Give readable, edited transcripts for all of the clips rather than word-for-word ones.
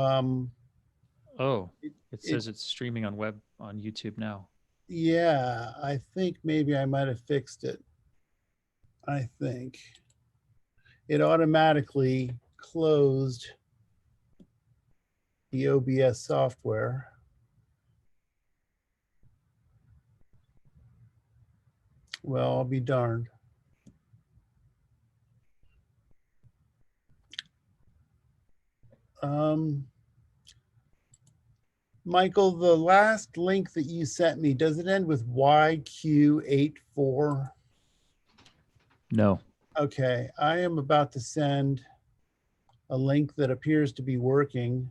Um, Oh, it, it it says it's streaming on YouTube now. yeah, I think maybe I might have fixed it. I think it automatically closed the OBS software. Well, I'll be darned. Um, Michael, the last link that you sent me, does it end with YQ84? No. Okay, I am about to send a link that appears to be working,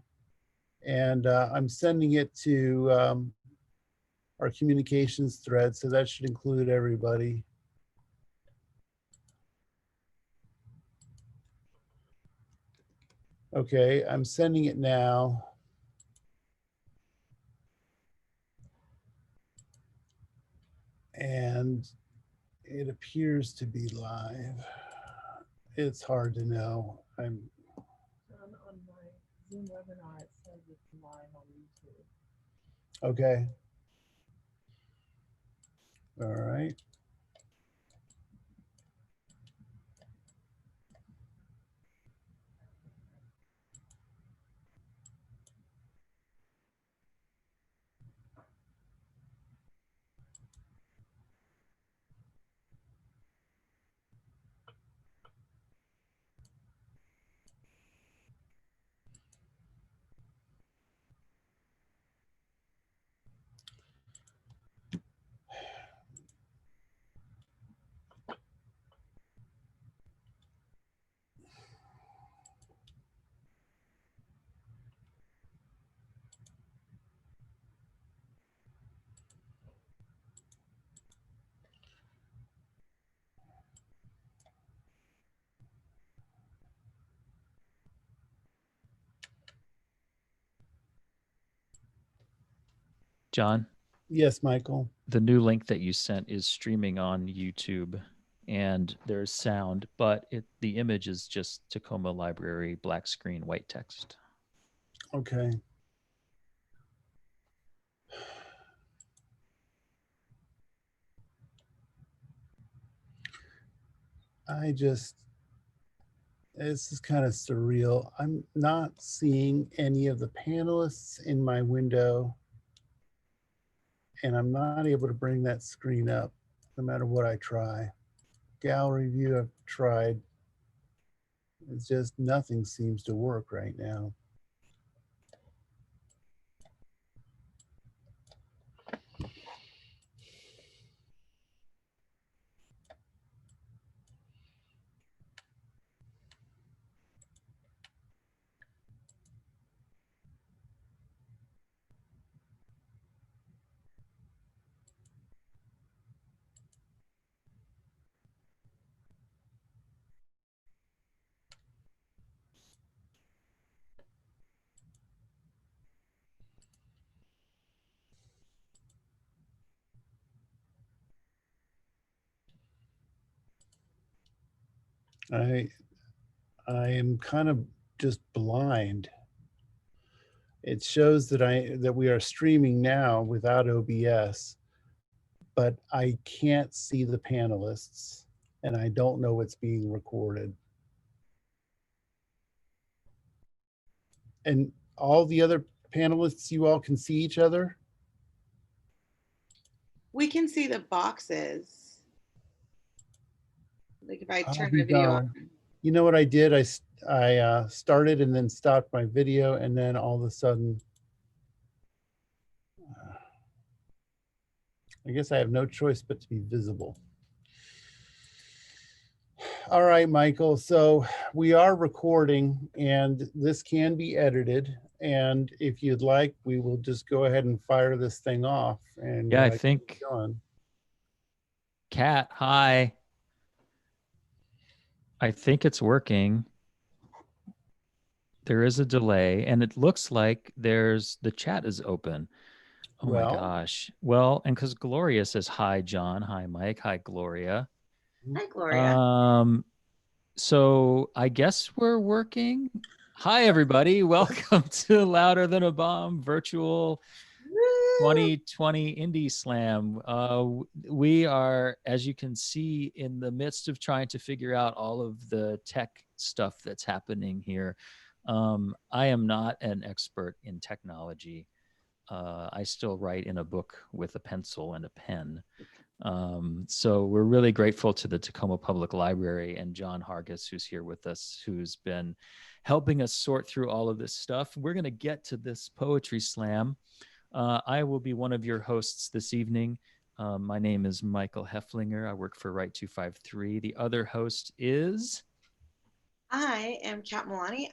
and I'm sending it to our communications thread, so that should include everybody. Okay, I'm sending it now. And it appears to be live. It's hard to know. I'm on my Zoom webinar. It says it's live on YouTube. Okay. All right. John, Yes, Michael. the new link that you sent is streaming on YouTube and there's sound, but the image is just Tacoma Library, black screen, white text. Okay. I just, this is kind of surreal. I'm not seeing any of the panelists in my window, and I'm not able to bring that screen up no matter what I try. Gallery view, I've tried. It's just nothing seems to work right now. I I am kind of just blind. It shows that we are streaming now without OBS, but I can't see the panelists and I don't know what's being recorded. And all the other panelists, you all can see each other? We can see the boxes. Like if I I'll turn be my video darned. on. You know what I did? I started and then stopped my video, and then all of a sudden, I guess I have no choice but to be visible. All right, Michael. So we are recording, and this can be edited. And if you'd like, we will just go ahead and fire this thing off. And Yeah, I get think going. Kat, hi. I think it's working. There is a delay and it looks like the chat is open. Oh my Well, gosh. Well, and because Gloria says hi, John. Hi, Mike. Hi, Gloria. Hi, Gloria. Um, so I guess we're working. Hi, everybody. Welcome to Louder Than a Bomb virtual 2020 Indy-slam. We are, as you can see, in the midst of trying to figure out all of the tech stuff that's happening here. I am not an expert in technology. I still write in a book with a pencil and a pen. So we're really grateful to the Tacoma Public Library and John Hargis, who's here with us, who's been helping us sort through all of this stuff. We're going to get to this poetry slam. I will be one of your hosts this evening. My name is Michael Hefflinger. I work for Right 253. The other host is... I am Kat Milani.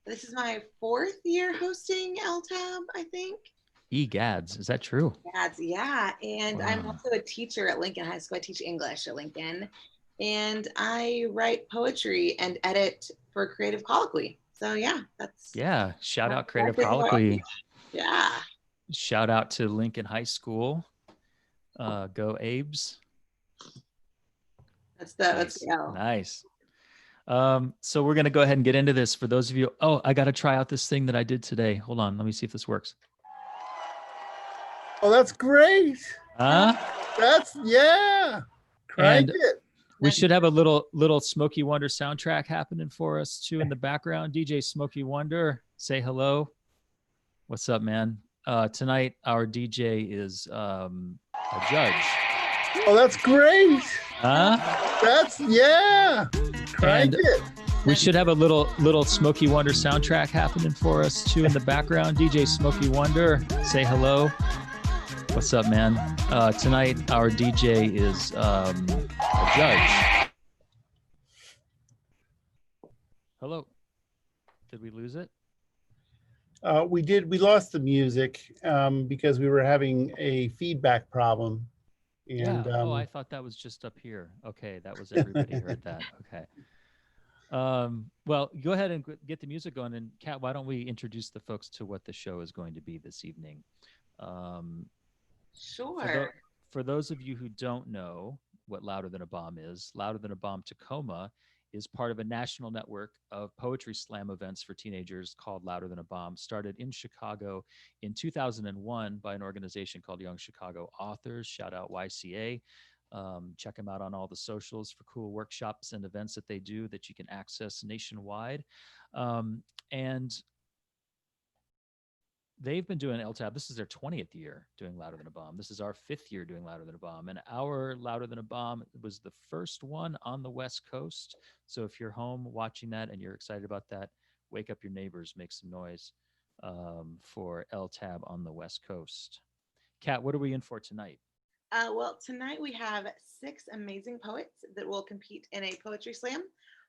This is my 4th year hosting LTAB, I think. Egads, is that true? That's, yeah. And Wow. I'm also a teacher at Lincoln High School. I teach English at Lincoln. And I write poetry and edit for Creative Colloquy. So yeah, that's... Yeah, shout out Creative that's Colloquy. Yeah. Shout out to Lincoln High School. Go Abes. That's Nice. the L. Nice. So we're going to go ahead and get into this. For those of you, I got to try out this thing that I did today. Hold on. Let me see if this works. Oh, that's great. That's, yeah. Crank And it. we should have a little Smokey Wonder soundtrack happening for us too in the background. DJ Smokey Wonder, say hello. What's up, man? Tonight, our DJ is a judge. Oh, that's great. That's, yeah. Crank And it. we should have a little Smokey Wonder soundtrack happening for us too in the background. DJ Smokey Wonder, say hello. What's up, man? Tonight, our DJ is a judge. Hello. Did we lose it? We did. We lost the music because we were having a feedback problem. And Yeah. I thought that was just up here. Okay, that was everybody heard that. Okay. Well, go ahead and get the music going. And Kat, why don't we introduce the folks to what the show is going to be this evening? Sure. For those of you who don't know what Louder Than a Bomb is, Louder Than a Bomb Tacoma is part of a national network of poetry slam events for teenagers called Louder Than a Bomb, started in Chicago in 2001 by an organization called Young Chicago Authors. Shout out YCA. Check them out on all the socials for cool workshops and events that they do that you can access nationwide. And they've been doing LTAB. This is their 20th year doing Louder Than a Bomb. This is our 5th year doing Louder Than a Bomb. And our Louder Than a Bomb was the first one on the West Coast. So if you're home watching that and you're excited about that, wake up your neighbors, make some noise for LTAB on the West Coast. Kat, what are we in for tonight? Well, tonight we have 6 amazing poets that will compete in a poetry slam,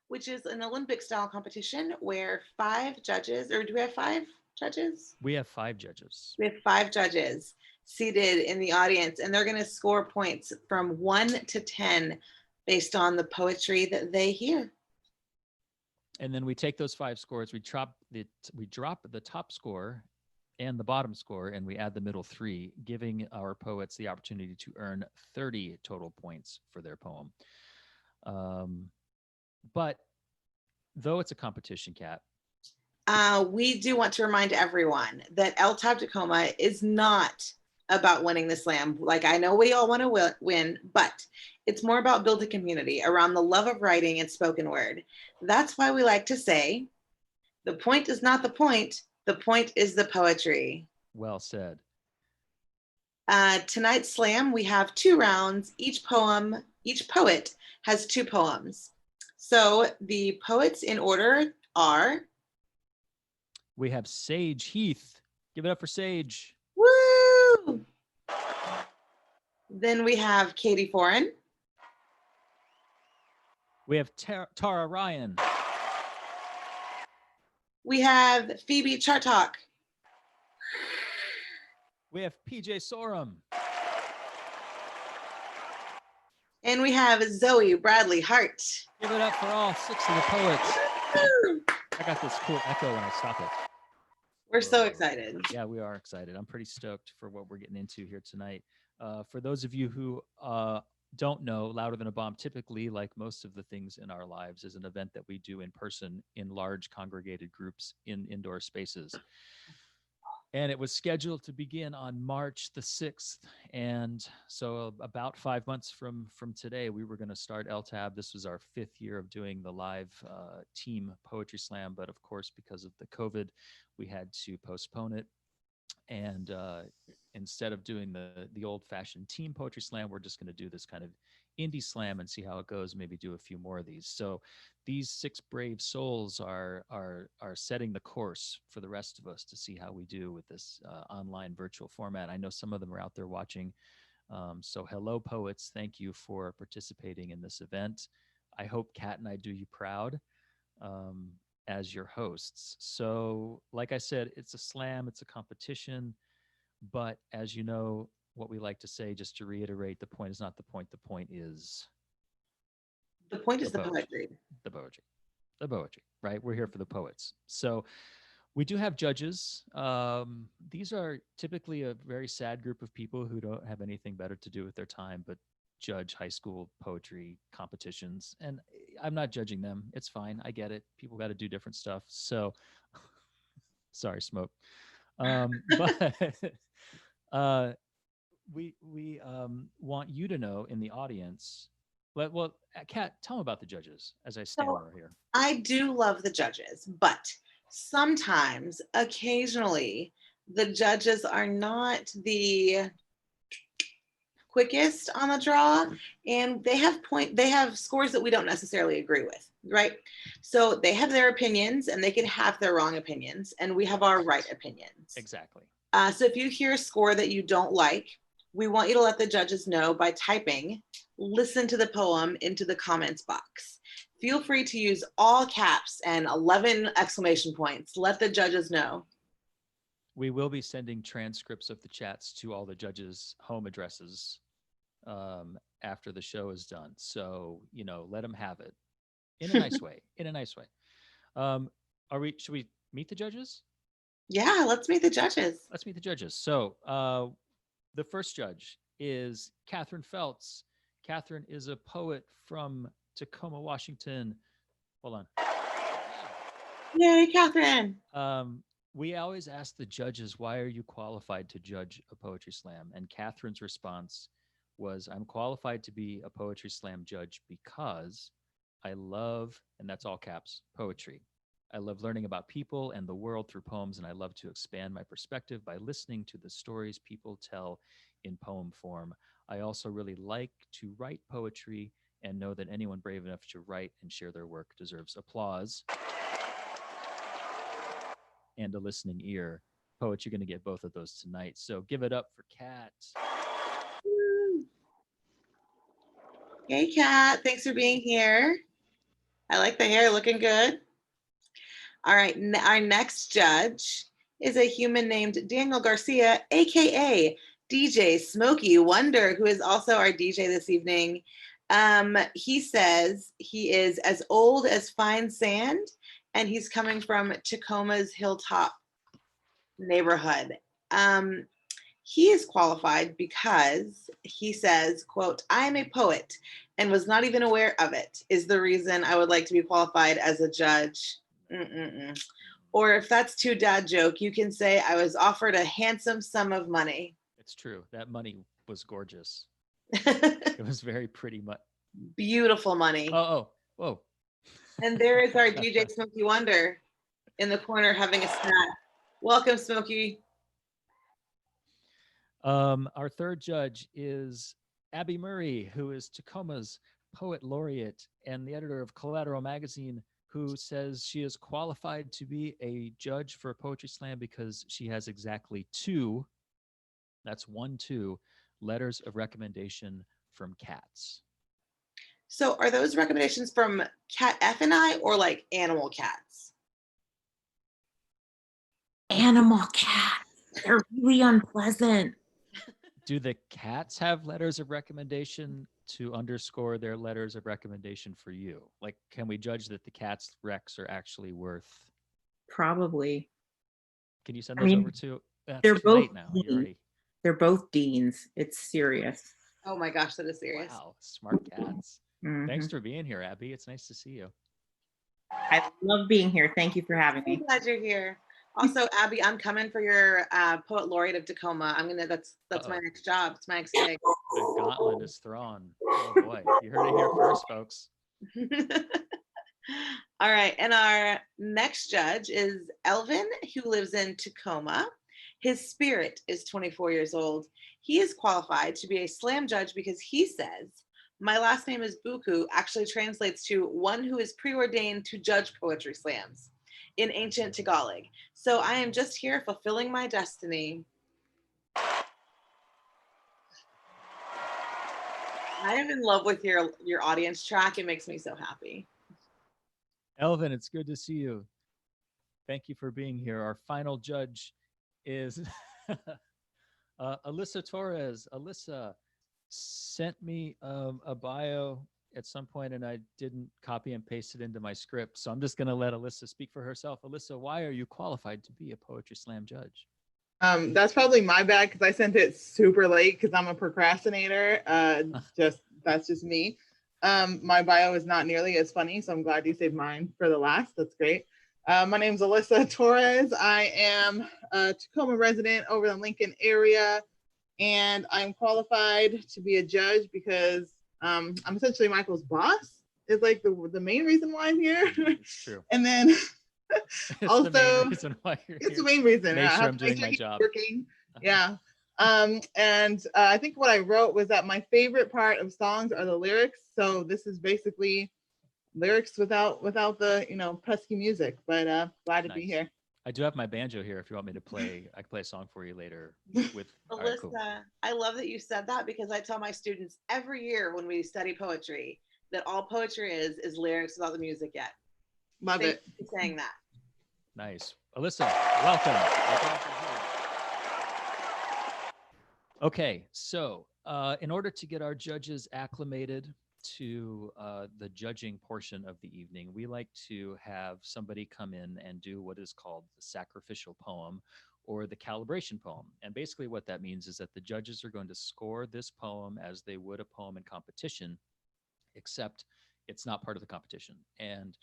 which is an Olympic-style competition where 5 judges, or do we have 5 judges? We have 5 judges. We have 5 judges seated in the audience, and they're going to score points from 1 to 10 based on the poetry that they hear. And then we take those 5 scores, we drop the top score and the bottom score, and we add the middle 3, giving our poets the opportunity to earn 30 total points for their poem. But though it's a competition, Kat, we do want to remind everyone that LTAB Tacoma is not about winning the slam. Like, I know we all want to win, but it's more about building community around the love of writing and spoken word. That's why we like to say, the point is not the point is the poetry. Well said. Tonight's slam, we have 2 rounds. Each poet has 2 poems. So the poets in order are... We have Sage Heath. Give it up for Sage. Woo! Then we have Katie Foran. We have Tara Ryan. We have Phoebe Chartok. We have PJ Sorum. And we have Zoe Bradley Hart. Give it up for all 6 of the poets. I got this cool echo when I stop it. We're so excited. Yeah, we are excited. I'm pretty stoked for what we're getting into here tonight. For those of you who don't know, Louder Than a Bomb typically, like most of the things in our lives, is an event that we do in person in large congregated groups in indoor spaces. And it was scheduled to begin on March the 6th. And so about 5 months from today, we were going to start LTAB. This was our 5th year of doing the live team poetry slam. But of course, because of the COVID, we had to postpone it. And instead of doing the old-fashioned team poetry slam, we're just going to do this kind of Indy-slam and see how it goes. Maybe do a few more of these. So these 6 brave souls are setting the course for the rest of us to see how we do with this online virtual format. I know some of them are out there watching. So hello, poets. Thank you for participating in this event. I hope Kat and I do you proud. As your hosts. So like I said, it's a slam, it's a competition, but as you know, what we like to say, just to reiterate, the point is not the point. The point is the poetry. The poetry, right? We're here for the poets. So we do have judges. These are typically a very sad group of people who don't have anything better to do with their time but judge high school poetry competitions. And I'm not judging them. It's fine. I get it. People got to do different stuff. So sorry, Smoke. But we want you to know in the audience. Well, Kat, tell them about the judges as I stand over here. I do love the judges, but sometimes, occasionally, the judges are not the quickest on the draw, and they have scores that we don't necessarily agree with, right? So they have their opinions, and they can have their wrong opinions, and we have our right opinions. Exactly. So if you hear a score that you don't like, we want you to let the judges know by typing "listen to the poem" into the comments box. Feel free to use all caps and 11 exclamation points. Let the judges know. We will be sending transcripts of the chats to all the judges' home addresses after the show is done. So, let them have it in a nice way, should we meet the judges? Yeah, let's meet the judges. Let's meet the judges. So the first judge is Catherine Feltz. Catherine is a poet from Tacoma, Washington. Hold on. Yay, Catherine. We always ask the judges, why are you qualified to judge a poetry slam? And Catherine's response was, I'm qualified to be a poetry slam judge because I love, and that's all caps, poetry. I love learning about people and the world through poems, and I love to expand my perspective by listening to the stories people tell in poem form. I also really like to write poetry and know that anyone brave enough to write and share their work deserves applause and a listening ear. Poets, you're going to get both of those tonight. So give it up for Kat. Hey, Kat. Thanks for being here. I like the hair, looking good. All right. Our next judge is a human named Daniel Garcia, aka DJ Smokey Wonder, who is also our DJ this evening. He says he is as old as fine sand, and he's coming from Tacoma's Hilltop neighborhood. He is qualified because he says, quote, "I am a poet and was not even aware of it is the reason I would like to be qualified as a judge." Or if that's too dad joke, you can say I was offered a handsome sum of money. It's true. That money was gorgeous. It was very pretty money. Beautiful money. Oh, whoa. And there is our DJ Smokey Wonder in the corner having a snack. Welcome, Smokey. Our third judge is Abby Murray, who is Tacoma's poet laureate and the editor of Collateral Magazine, who says she is qualified to be a judge for a poetry slam because she has exactly 2, that's 2 letters of recommendation from cats. So are those recommendations from Cat F and I, or like animal cats? Animal cats. They're really unpleasant. Do the cats have letters of recommendation to underscore their letters of recommendation for you? Like, can we judge that the cats' recs are actually worth? Probably. Can you send those over to? They're both now. They're both deans. It's serious. Oh my gosh, that is serious. Wow, smart cats. Thanks Mhm. for being here, Abby. It's nice to see you. I love being here. Thank you for having I'm me. glad you're here. Also, Abby, I'm coming for your poet laureate of Tacoma. That's my Uh-oh. next job. It's my next gig. The gauntlet is thrown. Oh boy, you heard it here first, folks. All right, and our next judge is Elvin, who lives in Tacoma. His spirit is 24 years old. He is qualified to be a slam judge because he says, "My last name is Buku," actually translates to one who is preordained to judge poetry slams in ancient Tagalog. So I am just here fulfilling my destiny. I am in love with your audience track. It makes me so happy. Elvin, it's good to see you. Thank you for being here. Our final judge is Alyssa Torres. Alyssa sent me a bio at some point and I didn't copy and paste it into my script. So I'm just going to let Alyssa speak for herself. Alyssa, why are you qualified to be a poetry slam judge? That's probably my bad because I sent it super late because I'm a procrastinator. That's just me. My bio is not nearly as funny, so I'm glad you saved mine for the last. That's great. My name is Alyssa Torres. I am a Tacoma resident over the Lincoln area, and I'm qualified to be a judge because I'm essentially Michael's boss. Is like the main reason why I'm here. It's true. And then It's also, the main reason why you're it's here. the main reason. Make I sure have I'm to make doing sure my he's job. working. Yeah. And I think what I wrote was that my favorite part of songs are the lyrics. So this is basically lyrics without the pesky music. But glad to be Nice. here. I do have my banjo here if you want me to play. I can play a song for you later with all Alyssa, right, cool. I love that you said that because I tell my students every year when we study poetry that all poetry is lyrics without the music yet. Love Thank it. you for saying that. Nice. Alyssa, welcome. We're glad you're here. Okay, so in order to get our judges acclimated to the judging portion of the evening, we like to have somebody come in and do what is called the sacrificial poem or the calibration poem. And basically what that means is that the judges are going to score this poem as they would a poem in competition, except it's not part of the competition. And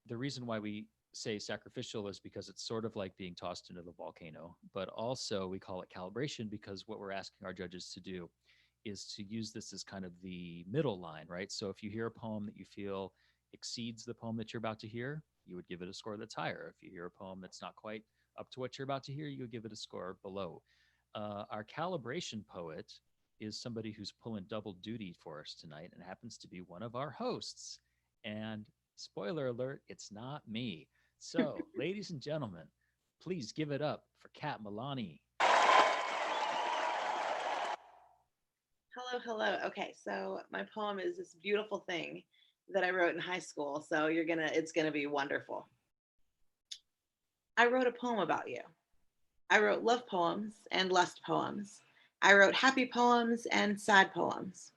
the reason why we say sacrificial is because it's sort of like being tossed into the volcano, but also we call it calibration because what we're asking our judges to do is to use this as kind of the middle line, right? So if you hear a poem that you feel exceeds the poem that you're about to hear, you would give it a score that's higher. If you hear a poem that's not quite up to what you're about to hear, you would give it a score below. Our calibration poet is somebody who's pulling double duty for us tonight and happens to be one of our hosts. And spoiler alert, it's not me. So, ladies and gentlemen, please give it up for Kat Milani. Hello. Okay, so my poem is this beautiful thing that I wrote in high school. So it's gonna be wonderful. I wrote a poem about you. I wrote love poems and lust poems. I wrote happy poems and sad poems.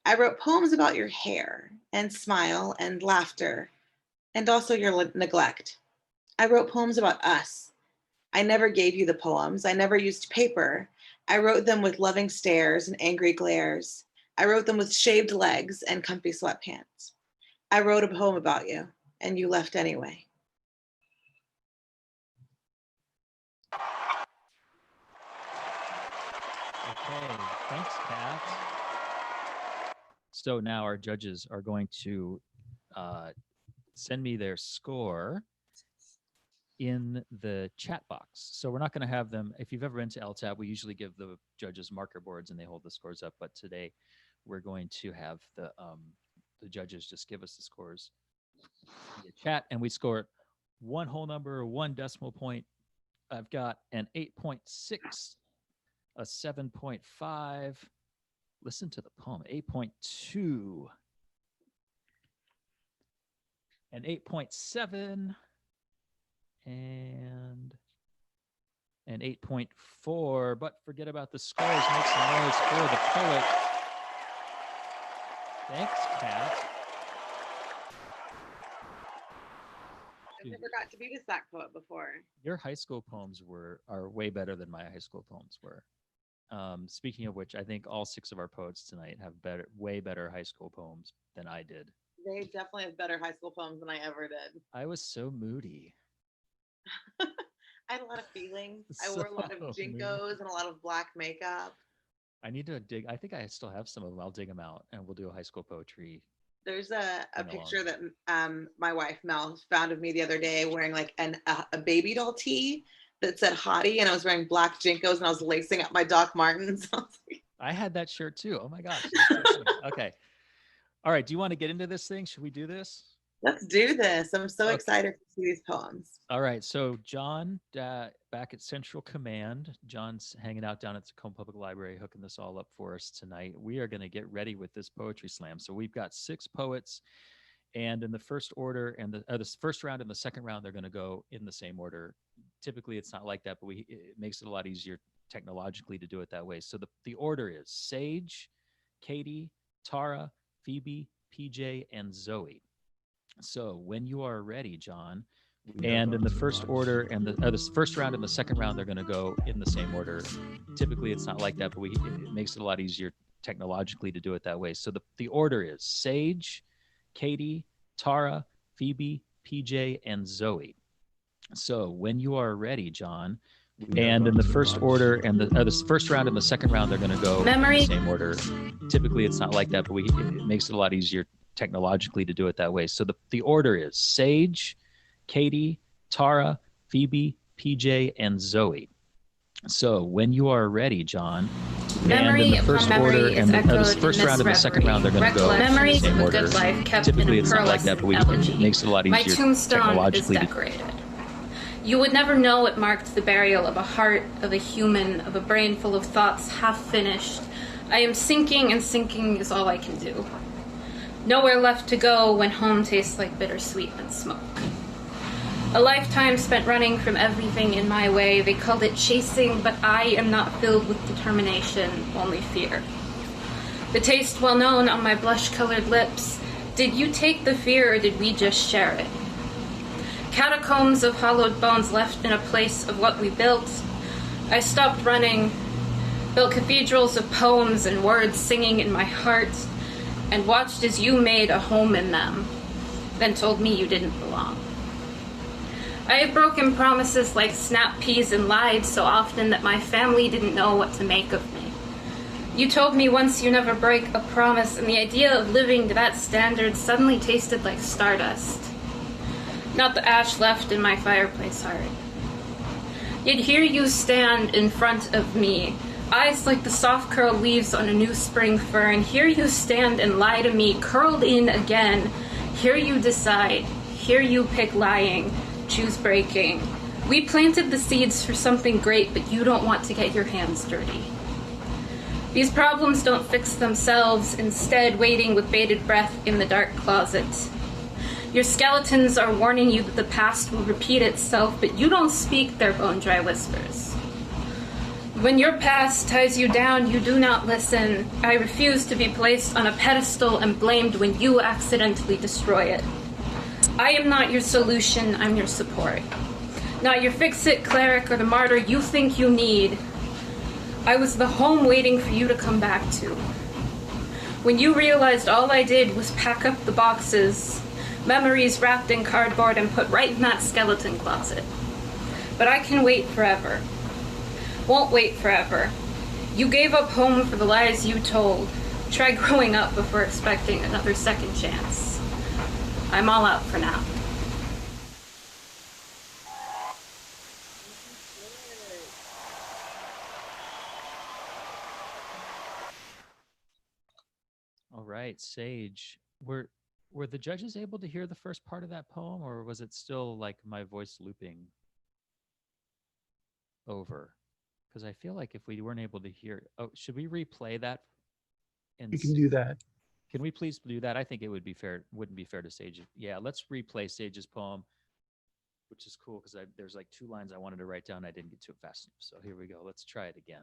I wrote poems about your hair and smile and laughter and also your neglect. I wrote poems about us. I never gave you the poems. I never used paper. I wrote them with loving stares and angry glares. I wrote them with shaved legs and comfy sweatpants. I wrote a poem about you, and you left anyway. Okay, thanks, Kat. So now our judges are going to send me their score in the chat box. So we're not going to have them. If you've ever been to LTAB, we usually give the judges marker boards and they hold the scores up. But today we're going to have the judges just give us the scores via chat, and we score one whole number, one decimal point. I've got an 8.6, a 7.5. Listen to the poem. 8.2, an 8.7. And an 8.4, but forget about the scores. Make some noise for the poet. Thanks, Kat. I've never got to be the sack poet before. Your high school poems are way better than my high school poems were. Speaking of which, I think all 6 of our poets tonight have way better high school poems than I did. They definitely have better high school poems than I ever did. I was so moody. I had a lot of feelings. I wore a lot of So jinkos and a lot of black makeup. I need to dig. I think I still have some of them. I'll dig them out and we'll do a high school poetry. There's a Been a picture long that my wife Mel found of me the other day wearing like a baby doll tee that said hottie, and I was wearing black jinkos and I was lacing up my Doc Martens. I had that shirt too. Oh my gosh. Okay. All right. Do you want to get into this thing? Should we do this? Let's do this. I'm so Okay. excited to see these poems. All right. So John, back at Central Command, John's hanging out down at the Tacoma Public Library, hooking this all up for us tonight. We are going to get ready with this poetry slam. So we've got 6 poets, and in the first order and the first round and the second round, they're going to go in the same order. Typically, it's not like that, but it makes it a lot easier technologically to do it that way. So the order is Sage, Katie, Tara, Phoebe, PJ, and Zoe. So when you are ready, John, and in the first order and the first round and the second round, they're going to go in the same order. Typically, it's not like that, but it makes it a lot easier technologically to do it that way. So the order is Sage, Katie, Tara, Phoebe, PJ, and Zoe. So when you are ready, John, and in the first order and the first round and the second round, they're going to go in the same order. Typically, it's not like that, but it makes it a lot easier technologically to do it that way. So the order is Sage, Katie, Tara, Phoebe, PJ, and Zoe. So when you are ready, John, and in the first order and the first round and the second round, they're going to go in the same order. Typically, it's not like that, but it makes it a lot easier technologically to decorated. You would never know it marked the burial of a heart, of a human, of a brain full of thoughts half finished. I am sinking, and sinking is all I can do. Nowhere left to go when home tastes like bittersweet and smoke. A lifetime spent running from everything in my way. They called it chasing, but I am not filled with determination, only fear. The taste well known on my blush-colored lips. Did you take the fear, or did we just share it? Catacombs of hollowed bones left in a place of what we built. I stopped running, built cathedrals of poems and words singing in my heart, and watched as you made a home in them, then told me you didn't belong. I have broken promises like snap peas and lied so often that my family didn't know what to make of me. You told me once you never break a promise, and the idea of living to that standard suddenly tasted like stardust. Not the ash left in my fireplace heart. Yet here you stand in front of me, eyes like the soft curled leaves on a new spring fern. Here you stand and lie to me, curled in again. Here you decide, here you pick lying, choose breaking. We planted the seeds for something great, but you don't want to get your hands dirty. These problems don't fix themselves, instead waiting with bated breath in the dark closet. Your skeletons are warning you that the past will repeat itself, but you don't speak their bone-dry whispers. When your past ties you down, you do not listen. I refuse to be placed on a pedestal and blamed when you accidentally destroy it. I am not your solution, I'm your support. Not your fix-it cleric or the martyr you think you need. I was the home waiting for you to come back to. When you realized all I did was pack up the boxes, memories wrapped in cardboard and put right in that skeleton closet. But I can wait forever. Won't wait forever. You gave up home for the lies you told. Try growing up before expecting another second chance. I'm all out for now. All right, Sage. Were the judges able to hear the first part of that poem, or was it still like my voice looping over? Because I feel like if we weren't able to hear, should we replay that? We can do that. Can we please do that? I think it would be fair. Wouldn't be fair to Sage. Yeah, let's replay Sage's poem, which is cool because there's like 2 lines I wanted to write down. I didn't get to it fast enough. So here we go. Let's try it again.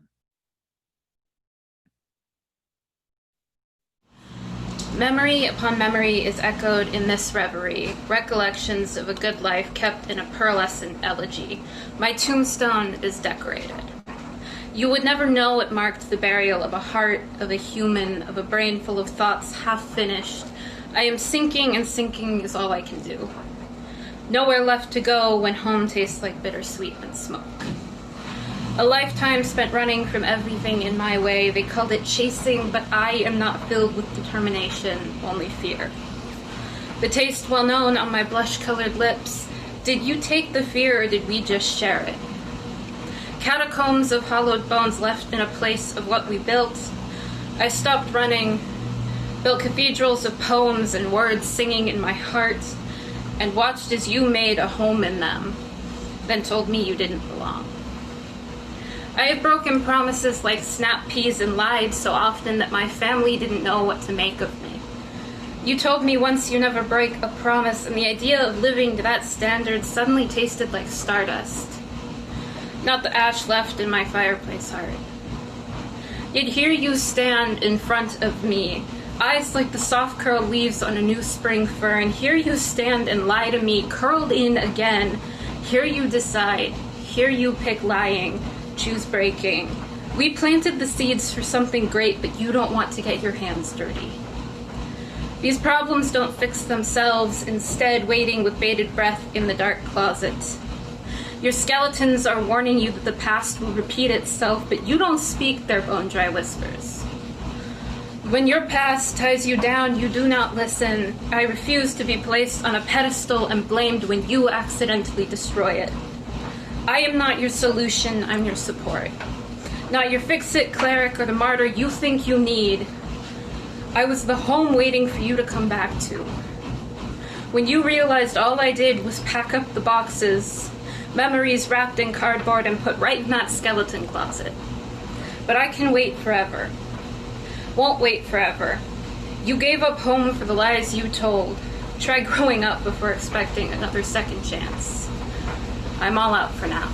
Memory upon memory is echoed in this reverie, recollections of a good life kept in a pearlescent elegy. My tombstone is decorated. You would never know it marked the burial of a heart, of a human, of a brain full of thoughts half finished. I am sinking, and sinking is all I can do. Nowhere left to go when home tastes like bittersweet and smoke. A lifetime spent running from everything in my way. They called it chasing, but I am not filled with determination, only fear. The taste well known on my blush-colored lips. Did you take the fear, or did we just share it? Catacombs of hollowed bones left in a place of what we built. I stopped running, built cathedrals of poems and words singing in my heart, and watched as you made a home in them, then told me you didn't belong. I have broken promises like snap peas and lied so often that my family didn't know what to make of me. You told me once you never break a promise, and the idea of living to that standard suddenly tasted like stardust. Not the ash left in my fireplace heart. Yet here you stand in front of me, eyes like the soft curled leaves on a new spring fir, and here you stand and lie to me, curled in again. Here you decide, here you pick lying, choose breaking. We planted the seeds for something great, but you don't want to get your hands dirty. These problems don't fix themselves, instead waiting with bated breath in the dark closet. Your skeletons are warning you that the past will repeat itself, but you don't speak their bone-dry whispers. When your past ties you down, you do not listen. I refuse to be placed on a pedestal and blamed when you accidentally destroy it. I am not your solution, I'm your support. Not your fix-it cleric or the martyr you think you need. I was the home waiting for you to come back to. When you realized all I did was pack up the boxes, memories wrapped in cardboard and put right in that skeleton closet. But I can wait forever. Won't wait forever. You gave up home for the lies you told. Try growing up before expecting another second chance. I'm all out for now.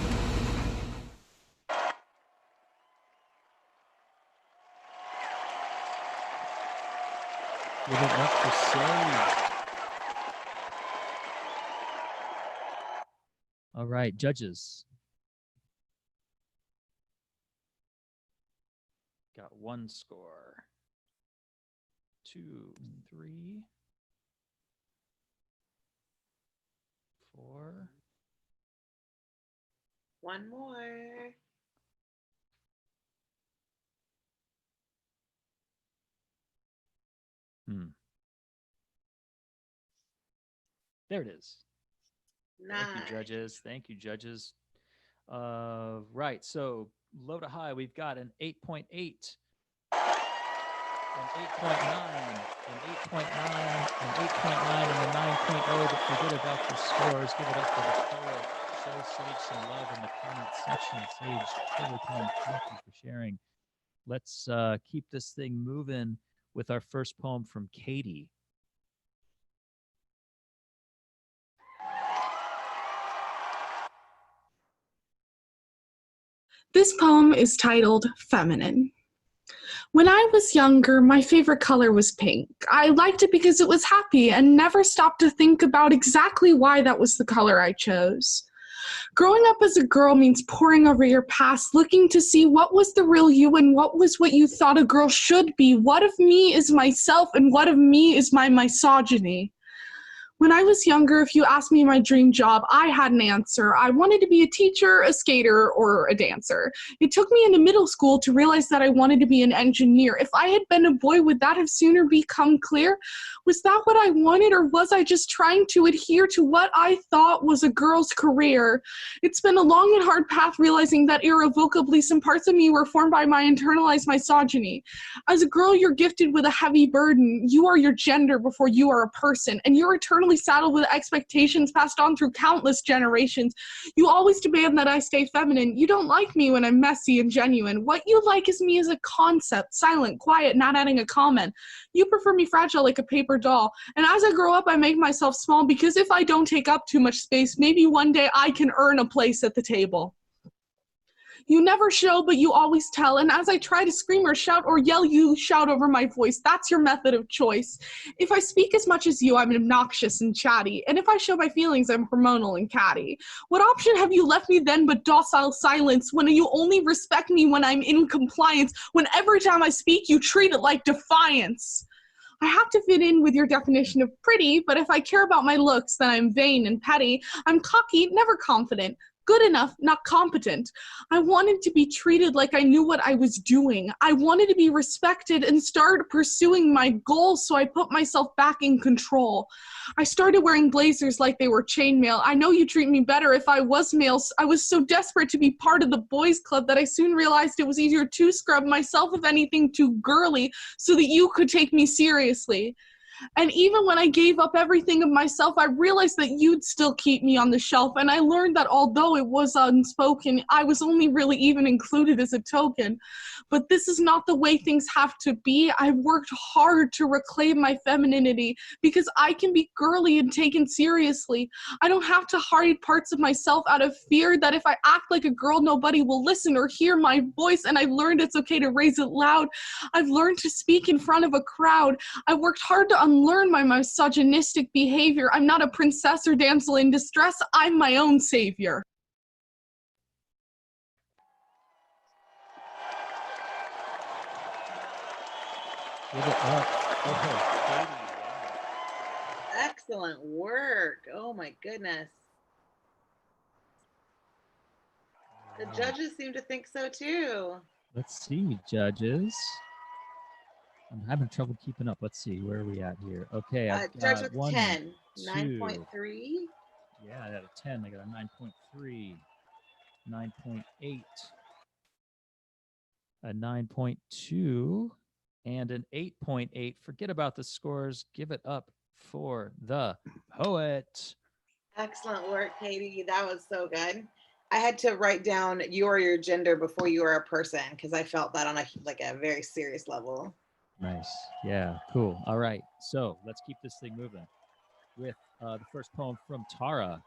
Give it up for Sage. All right, judges. Got 1 score. 2, 3, 4. One more. There it is. Nice. Thank you, judges. Thank you, judges. Right. So low to high, we've got an 8.8, an 8.9, an 8.9, an 8.9, and a 9.0. But forget about your scores. Give it up for the poet. Show Sage some love in the comment section. Sage, thank you for sharing. Let's keep this thing moving with our first poem from Katie. This poem is titled Feminine. When I was younger, my favorite color was pink. I liked it because it was happy and never stopped to think about exactly why that was the color I chose. Growing up as a girl means poring over your past, looking to see what was the real you and what was what you thought a girl should be. What of me is myself and what of me is my misogyny? When I was younger, if you asked me my dream job, I had an answer. I wanted to be a teacher, a skater, or a dancer. It took me into middle school to realize that I wanted to be an engineer. If I had been a boy, would that have sooner become clear? Was that what I wanted, or was I just trying to adhere to what I thought was a girl's career? It's been a long and hard path realizing that irrevocably some parts of me were formed by my internalized misogyny. As a girl, you're gifted with a heavy burden. You are your gender before you are a person, and you're eternally saddled with expectations passed on through countless generations. You always demand that I stay feminine. You don't like me when I'm messy and genuine. What you like is me as a concept, silent, quiet, not adding a comment. You prefer me fragile like a paper doll. And as I grow up, I make myself small because if I don't take up too much space, maybe one day I can earn a place at the table. You never show, but you always tell. And as I try to scream or shout or yell, you shout over my voice. That's your method of choice. If I speak as much as you, I'm obnoxious and chatty. And if I show my feelings, I'm hormonal and catty. What option have you left me then but docile silence, when you only respect me when I'm in compliance, when every time I speak, you treat it like defiance? I have to fit in with your definition of pretty, but if I care about my looks, then I'm vain and petty. I'm cocky, never confident. Good enough, not competent. I wanted to be treated like I knew what I was doing. I wanted to be respected and started pursuing my goals, so I put myself back in control. I started wearing blazers like they were chainmail. I know you treat me better if I was male. I was so desperate to be part of the boys club that I soon realized it was easier to scrub myself, if anything, too girly, so that you could take me seriously. And even when I gave up everything of myself, I realized that you'd still keep me on the shelf. And I learned that although it was unspoken, I was only really even included as a token. But this is not the way things have to be. I've worked hard to reclaim my femininity because I can be girly and taken seriously. I don't have to hide parts of myself out of fear that if I act like a girl, nobody will listen or hear my voice. And I've learned it's okay to raise it loud. I've learned to speak in front of a crowd. I've worked hard to unlearn my misogynistic behavior. I'm not a princess or damsel in distress. I'm my own savior. Give it up. Okay, Katie, Excellent work. Oh my goodness. The judges seem to think so too. let's see, judges. I'm having trouble keeping up. Let's see, where are we at here? Okay, I've Starts got with 1, 10, 2. 9.3. Yeah, I got a 10. I got a 9.3, 9.8, a 9.2, and an 8.8. Forget about the scores. Give it up for the poet. Excellent work, Katie. That was so good. I had to write down you or your gender before you are a person because I felt that on a very serious level. Nice. Yeah, cool. All right. So let's keep this thing moving with the first poem from Tara.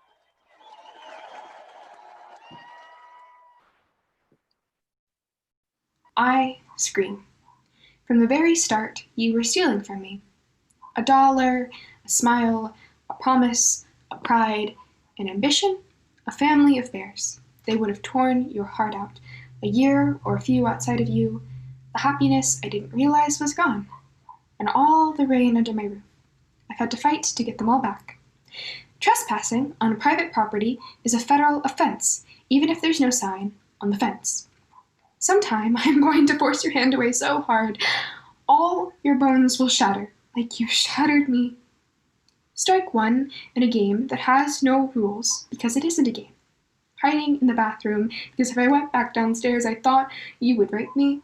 I scream. From the very start, you were stealing from me. $1, a smile, a promise, a pride, an ambition, a family of bears. They would have torn your heart out. A year or a few outside of you, the happiness I didn't realize was gone, and all the rain under my roof. I've had to fight to get them all back. Trespassing on private property is a federal offense, even if there's no sign on the fence. Sometime I'm going to force your hand away so hard, all your bones will shatter, like you shattered me. Strike one in a game that has no rules, because it isn't a game. Hiding in the bathroom, because if I went back downstairs, I thought you would rape me.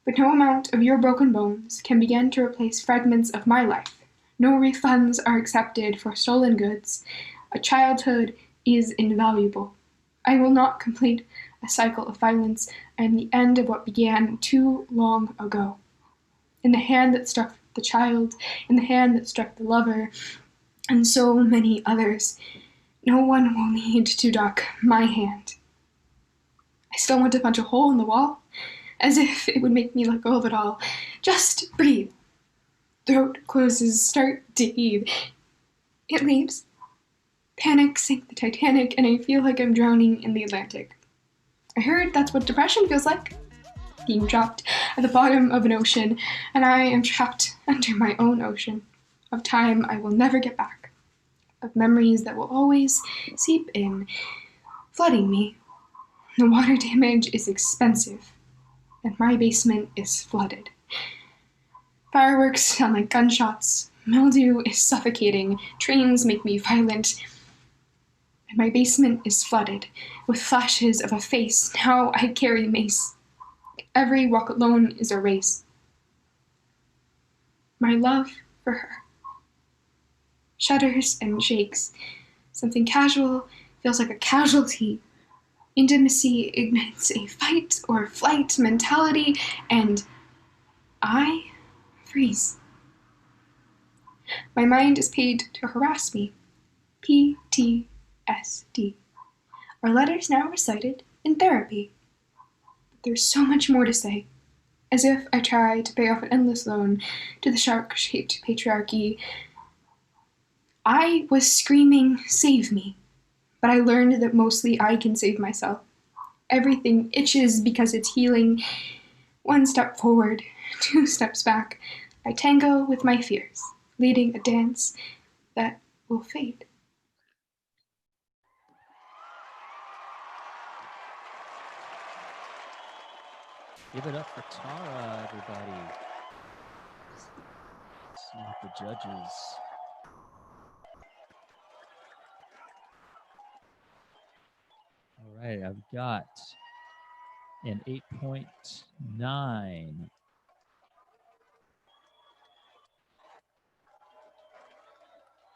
But no amount of your broken bones can begin to replace fragments of my life. No refunds are accepted for stolen goods. A childhood is invaluable. I will not complete a cycle of violence. I am the end of what began too long ago. In the hand that struck the child, in the hand that struck the lover, and so many others, no one will need to duck my hand. I still want to punch a hole in the wall, as if it would make me let go of it all. Just breathe. Throat closes, start to heave. It leaves. Panic sank the Titanic, and I feel like I'm drowning in the Atlantic. I heard that's what depression feels like. Being trapped at the bottom of an ocean, and I am trapped under my own ocean of time I will never get back, of memories that will always seep in, flooding me. The water damage is expensive, and my basement is flooded. Fireworks sound like gunshots, mildew is suffocating, trains make me violent, and my basement is flooded with flashes of a face. Now I carry mace. Every walk alone is a race. My love for her shudders and shakes. Something casual feels like a casualty. Intimacy ignites a fight or flight mentality, and I freeze. My mind is paid to harass me. PTSD. Are letters now recited in therapy. But there's so much more to say. As if I tried to pay off an endless loan to the shark-shaped patriarchy. I was screaming, "Save me." But I learned that mostly I can save myself. Everything itches because it's healing. One step forward, 2 steps back. I tango with my fears, leading a dance that will fade. Give it up for Tara, everybody. Let's see what the judges. All right, I've got an 8.9.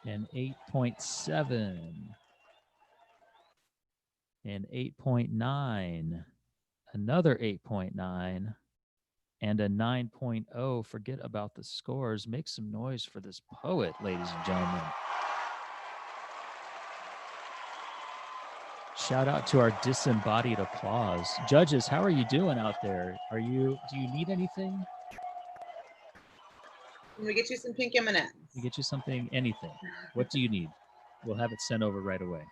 An 8.7. An 8.9. Another 8.9. And a 9.0. Forget about the scores. Make some noise for this poet, ladies and gentlemen. Shout out to our disembodied applause. Judges, how are you doing out there? Do you need anything? Can we get you some pink M&Ms? We get you something, anything. What do you need? We'll have it sent over right away.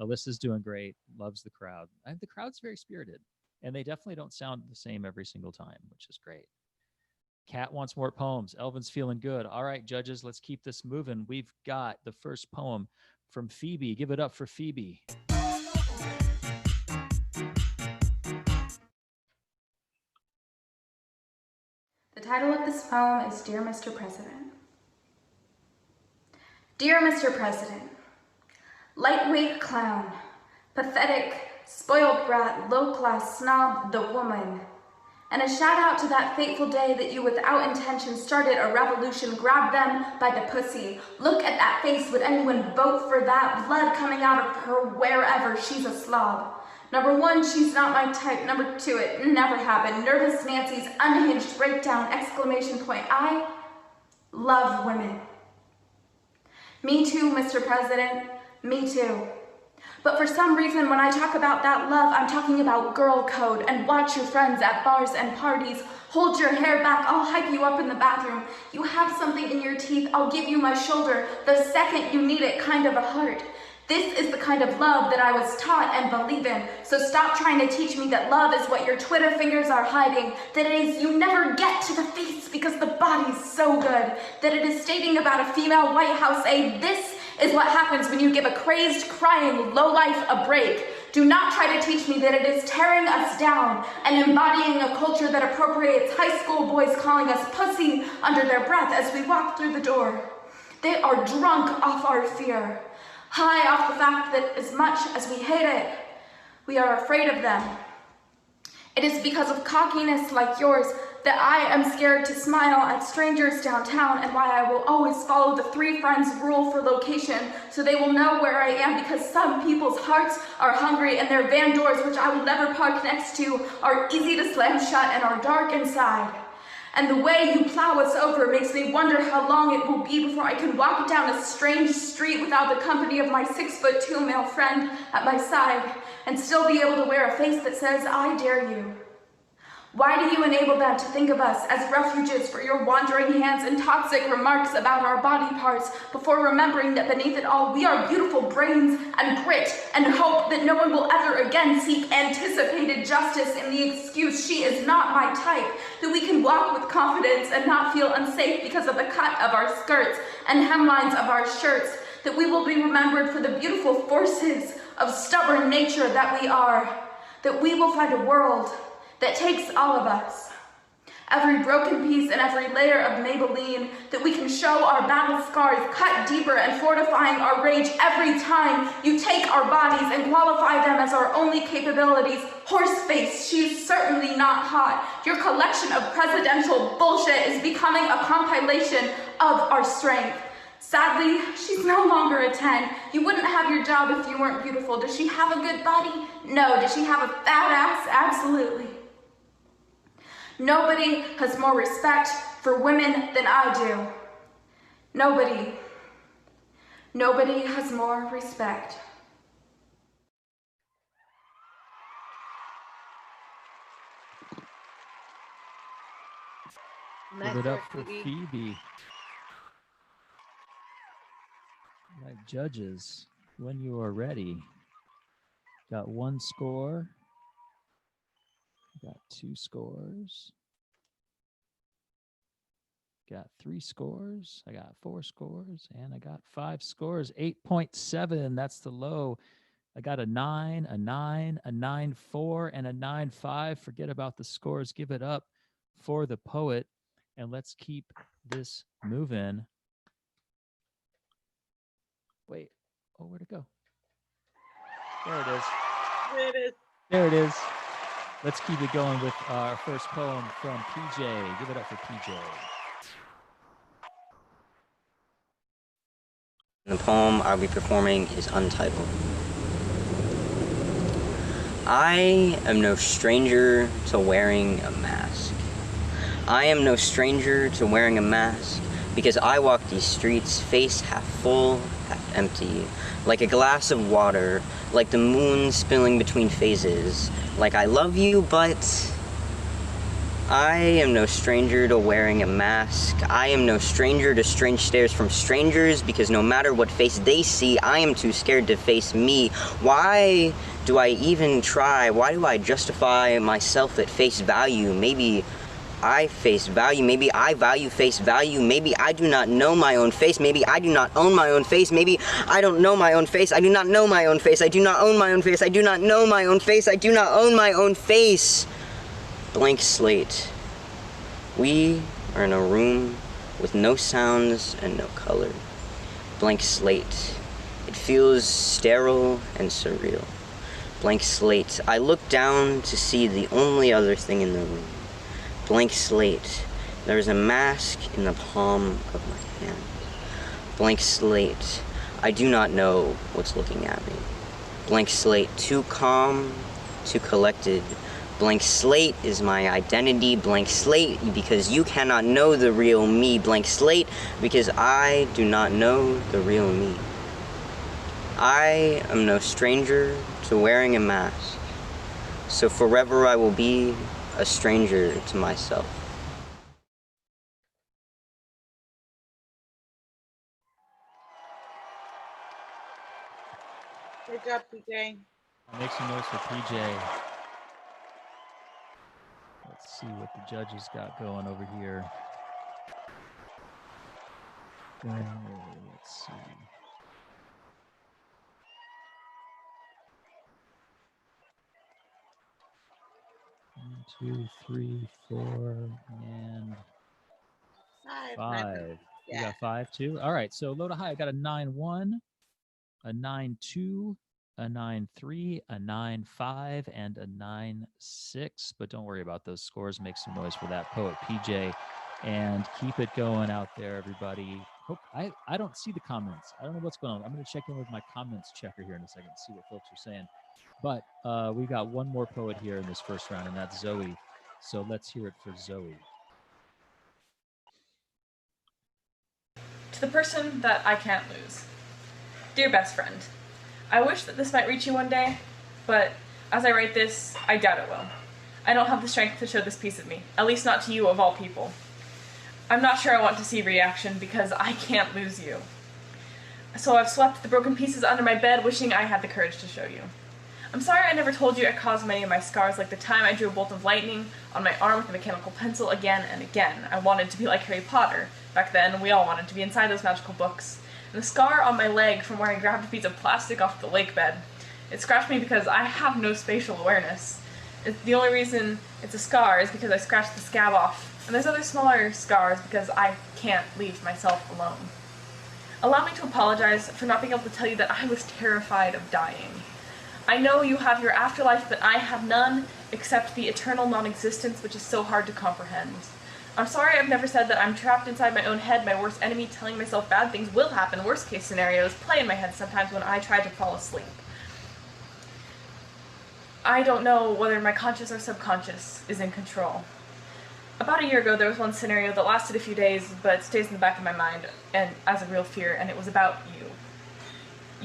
Alyssa's doing great, loves the crowd. The crowd's very spirited, and they definitely don't sound the same every single time, which is great. Kat wants more poems. Elvin's feeling good. All right, judges, let's keep this moving. We've got the first poem from Phoebe. Give it up for Phoebe. The title of this poem is Dear Mr. President. Dear Mr. President, lightweight clown, pathetic, spoiled brat, low-class snob, the woman. And a shout out to that fateful day that you without intention started a revolution, grabbed them by the pussy. Look at that face, would anyone vote for that? Blood coming out of her wherever, she's a slob. Number 1, she's not my type. Number 2, it never happened. Nervous Nancy's unhinged breakdown, exclamation point. I love women. Me too, Mr. President, me too. But for some reason, when I talk about that love, I'm talking about girl code and watch your friends at bars and parties. Hold your hair back, I'll hype you up in the bathroom. You have something in your teeth, I'll give you my shoulder. The second you need it, kind of a heart. This is the kind of love that I was taught and believe in. So stop trying to teach me that love is what your Twitter fingers are hiding. That it is you never get to the face because the body's so good. That it is stating about a female White House aide. This is what happens when you give a crazed, crying lowlife a break. Do not try to teach me that it is tearing us down and embodying a culture that appropriates high school boys calling us pussy under their breath as we walk through the door. They are drunk off our fear. High off the fact that as much as we hate it, we are afraid of them. It is because of cockiness like yours that I am scared to smile at strangers downtown, and why I will always follow the 3 friends rule for location so they will know where I am, because some people's hearts are hungry and their van doors, which I will never park next to, are easy to slam shut and are dark inside. And the way you plow us over makes me wonder how long it will be before I can walk down a strange street without the company of my 6'2" male friend at my side and still be able to wear a face that says, I dare you. Why do you enable them to think of us as refuges for your wandering hands and toxic remarks about our body parts before remembering that beneath it all we are beautiful brains and grit and hope that no one will ever again seek anticipated justice in the excuse she is not my type, that we can walk with confidence and not feel unsafe because of the cut of our skirts and hemlines of our shirts, that we will be remembered for the beautiful forces of stubborn nature that we are, that we will find a world that takes all of us, every broken piece and every layer of Maybelline, that we can show our battle scars cut deeper and fortifying our rage every time you take our bodies and qualify them as our only capabilities. Horseface, she's certainly not hot. Your collection of presidential bullshit is becoming a compilation of our strength. Sadly, she's no longer a 10. You wouldn't have your job if you weren't beautiful. Does she have a good body? No. Does she have a fat ass? Absolutely. Nobody has more respect for women than I do. Nobody. Nobody has more respect. Give it up for Phoebe. All right, judges, when you are ready. Got 1 score. Got 2 scores. Got 3 scores. I got 4 scores. And I got 5 scores. 8.7. That's the low. I got a 9, a 9, a 9.4, and a 9.5. Forget about the scores. Give it up for the poet. And let's keep this moving. Wait. Oh, where'd it go? There it is. There it is. There it is. Let's keep it going with our first poem from PJ. Give it up for PJ. The poem I'll be performing is untitled. I am no stranger to wearing a mask. I am no stranger to wearing a mask because I walk these streets face half full, half empty, like a glass of water, like the moon spilling between phases, like I love you, but I am no stranger to wearing a mask. I am no stranger to strange stares from strangers because no matter what face they see, I am too scared to face me. Why do I even try? Why do I justify myself at face value? Maybe I face value. Maybe I value face value. Maybe I do not know my own face. Maybe I do not own my own face. Maybe I don't know my own face. I do not know my own face. I do not own my own face. I do not know my own face. I do not own my own face. Blank slate. We are in a room with no sounds and no color. Blank slate. It feels sterile and surreal. Blank slate. I look down to see the only other thing in the room. Blank slate. There is a mask in the palm of my hand. Blank slate. I do not know what's looking at me. Blank slate. Too calm, too collected. Blank slate is my identity. Blank slate because you cannot know the real me. Blank slate because I do not know the real me. I am no stranger to wearing a mask, so forever I will be a stranger to myself. Good job, PJ. I'll make some notes for PJ. Let's see what the judges got going over here. Let's see. 1, 2, 3, 4, and 5. You got 5 too? All right, so low to high, I got a 9.1, a 9.2, a 9.3, a 9.5, and a 9.6. But don't worry about those scores. Make some noise for that poet PJ, and keep it going out there, everybody. Hope I don't see the comments. I don't know what's going on. I'm going to check in with my comments checker here in a second, see what folks are saying. But we got one more poet here in this first round, and that's Zoe. So let's hear it for Zoe. To the person that I can't lose. Dear best friend, I wish that this might reach you one day, but as I write this, I doubt it will. I don't have the strength to show this piece of me, at least not to you of all people. I'm not sure I want to see reaction because I can't lose you. So I've swept the broken pieces under my bed, wishing I had the courage to show you. I'm sorry I never told you I caused many of my scars, like the time I drew a bolt of lightning on my arm with a mechanical pencil again and again. I wanted to be like Harry Potter. Back then, we all wanted to be inside those magical books. And the scar on my leg from where I grabbed a piece of plastic off the lake bed, it scratched me because I have no spatial awareness. The only reason it's a scar is because I scratched the scab off. And there's other smaller scars because I can't leave myself alone. Allow me to apologize for not being able to tell you that I was terrified of dying. I know you have your afterlife, but I have none except the eternal non-existence, which is so hard to comprehend. I'm sorry I've never said that I'm trapped inside my own head, my worst enemy, telling myself bad things will happen, worst case scenarios play in my head sometimes when I try to fall asleep. I don't know whether my conscious or subconscious is in control. About a year ago, there was one scenario that lasted a few days, but stays in the back of my mind and as a real fear, and it was about you.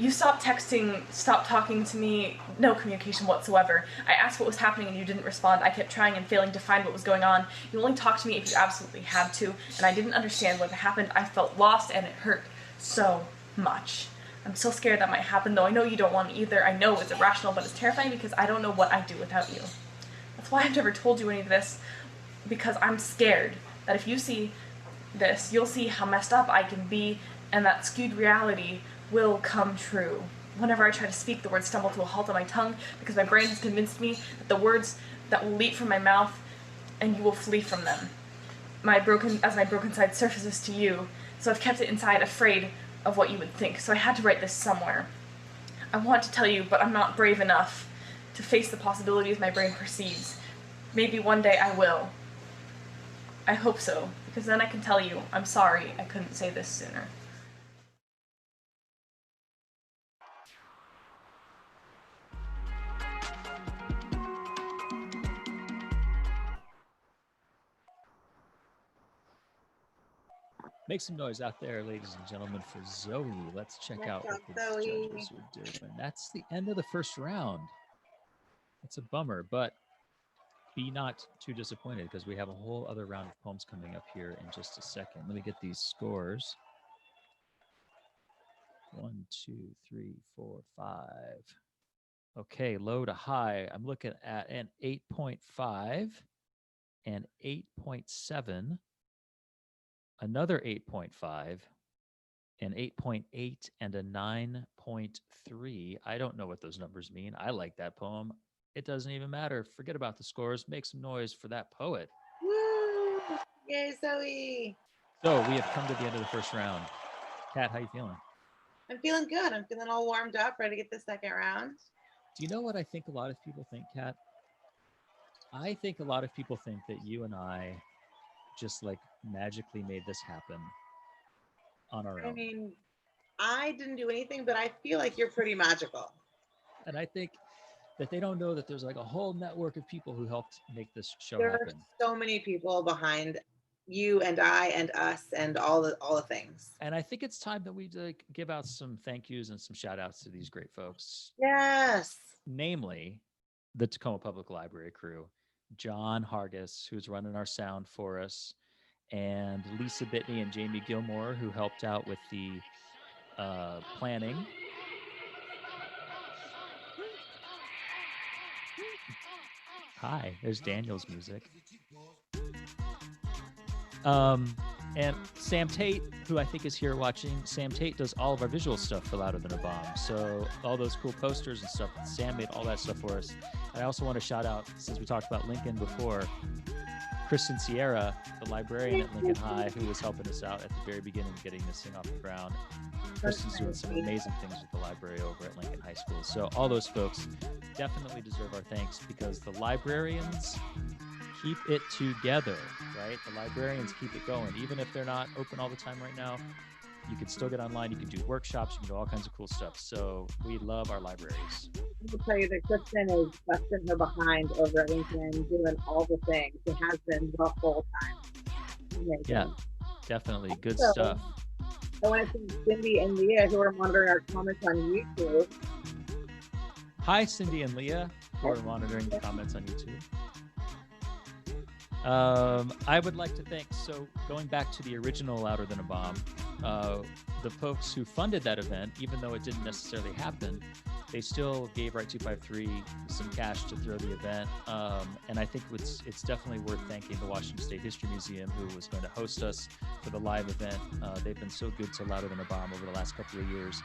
You stopped texting, stopped talking to me, no communication whatsoever. I asked what was happening and you didn't respond. I kept trying and failing to find what was going on. You only talked to me if you absolutely had to, and I didn't understand what happened. I felt lost and it hurt so much. I'm so scared that might happen, though I know you don't want me either. I know it's irrational, but it's terrifying because I don't know what I'd do without you. That's why I've never told you any of this, because I'm scared that if you see this, you'll see how messed up I can be, and that skewed reality will come true. Whenever I try to speak, the words stumble to a halt on my tongue because my brain has convinced me that the words that will leap from my mouth and you will flee from them. As my broken side surfaces to you, so I've kept it inside, afraid of what you would think. So I had to write this somewhere. I want to tell you, but I'm not brave enough to face the possibilities my brain perceives. Maybe one day I will. I hope so, because then I can tell you, I'm sorry I couldn't say this sooner. Make some noise out there, ladies and gentlemen, for Zoe. Let's check out what the Zoe. judges are doing. That's the end of the first round. It's a bummer, but be not too disappointed because we have a whole other round of poems coming up here in just a second. Let me get these scores. 1, 2, 3, 4, 5. Okay, low to high. I'm looking at an 8.5, an 8.7, another 8.5, an 8.8, and a 9.3. I don't know what those numbers mean. I like that poem. It doesn't even matter. Forget about the scores. Make some noise for that poet. Woo! Yay, Zoe! So we have come to the end of the first round. Kat, how you feeling? I'm feeling good. I'm feeling all warmed up, ready to get the second round. Do you know what I think a lot of people think, Kat? I think a lot of people think that you and I just like magically made this happen on our own. I mean, I didn't do anything, but I feel like you're pretty magical. And I think that they don't know that there's like a whole network of people who helped make this show There happen. are so many people behind you and I and us and all the things. And I think it's time that we like give out some thank yous and some shout outs to these great folks. Yes. Namely, the Tacoma Public Library crew, John Hargis, who's running our sound for us, and Lisa Bitney and Jamie Gilmore, who helped out with the planning. Hi, there's Daniel's music. And Sam Tate, who I think is here watching. Sam Tate does all of our visual stuff for Louder Than a Bomb. So all those cool posters and stuff, Sam made all that stuff for us. And I also want to shout out, since we talked about Lincoln before, Kristen Sierra, the librarian at Lincoln High, who was helping us out at the very beginning of getting this thing off the ground. Kristen's doing some amazing things with the library over at Lincoln High School. So all those folks definitely deserve our thanks because the librarians keep it together, right? The librarians keep it going. Even if they're not open all the time right now, you can still get online. You can do workshops. You can do all kinds of cool stuff. So we love our libraries. I will tell you that Kristen is busting her behind over at Lincoln, doing all the things. It has been the whole time. Amazing. Yeah, definitely. Good Also, stuff. I want to thank Cindy and Leah who are monitoring our comments on YouTube. Hi, Cindy and Leah, who are monitoring the comments on YouTube. I would like to thank, so going back to the original Louder Than a Bomb, the folks who funded that event, even though it didn't necessarily happen, they still gave Right 253 some cash to throw the event. And I think it's definitely worth thanking the Washington State History Museum, who was going to host us for the live event. They've been so good to Louder Than a Bomb over the last couple of years.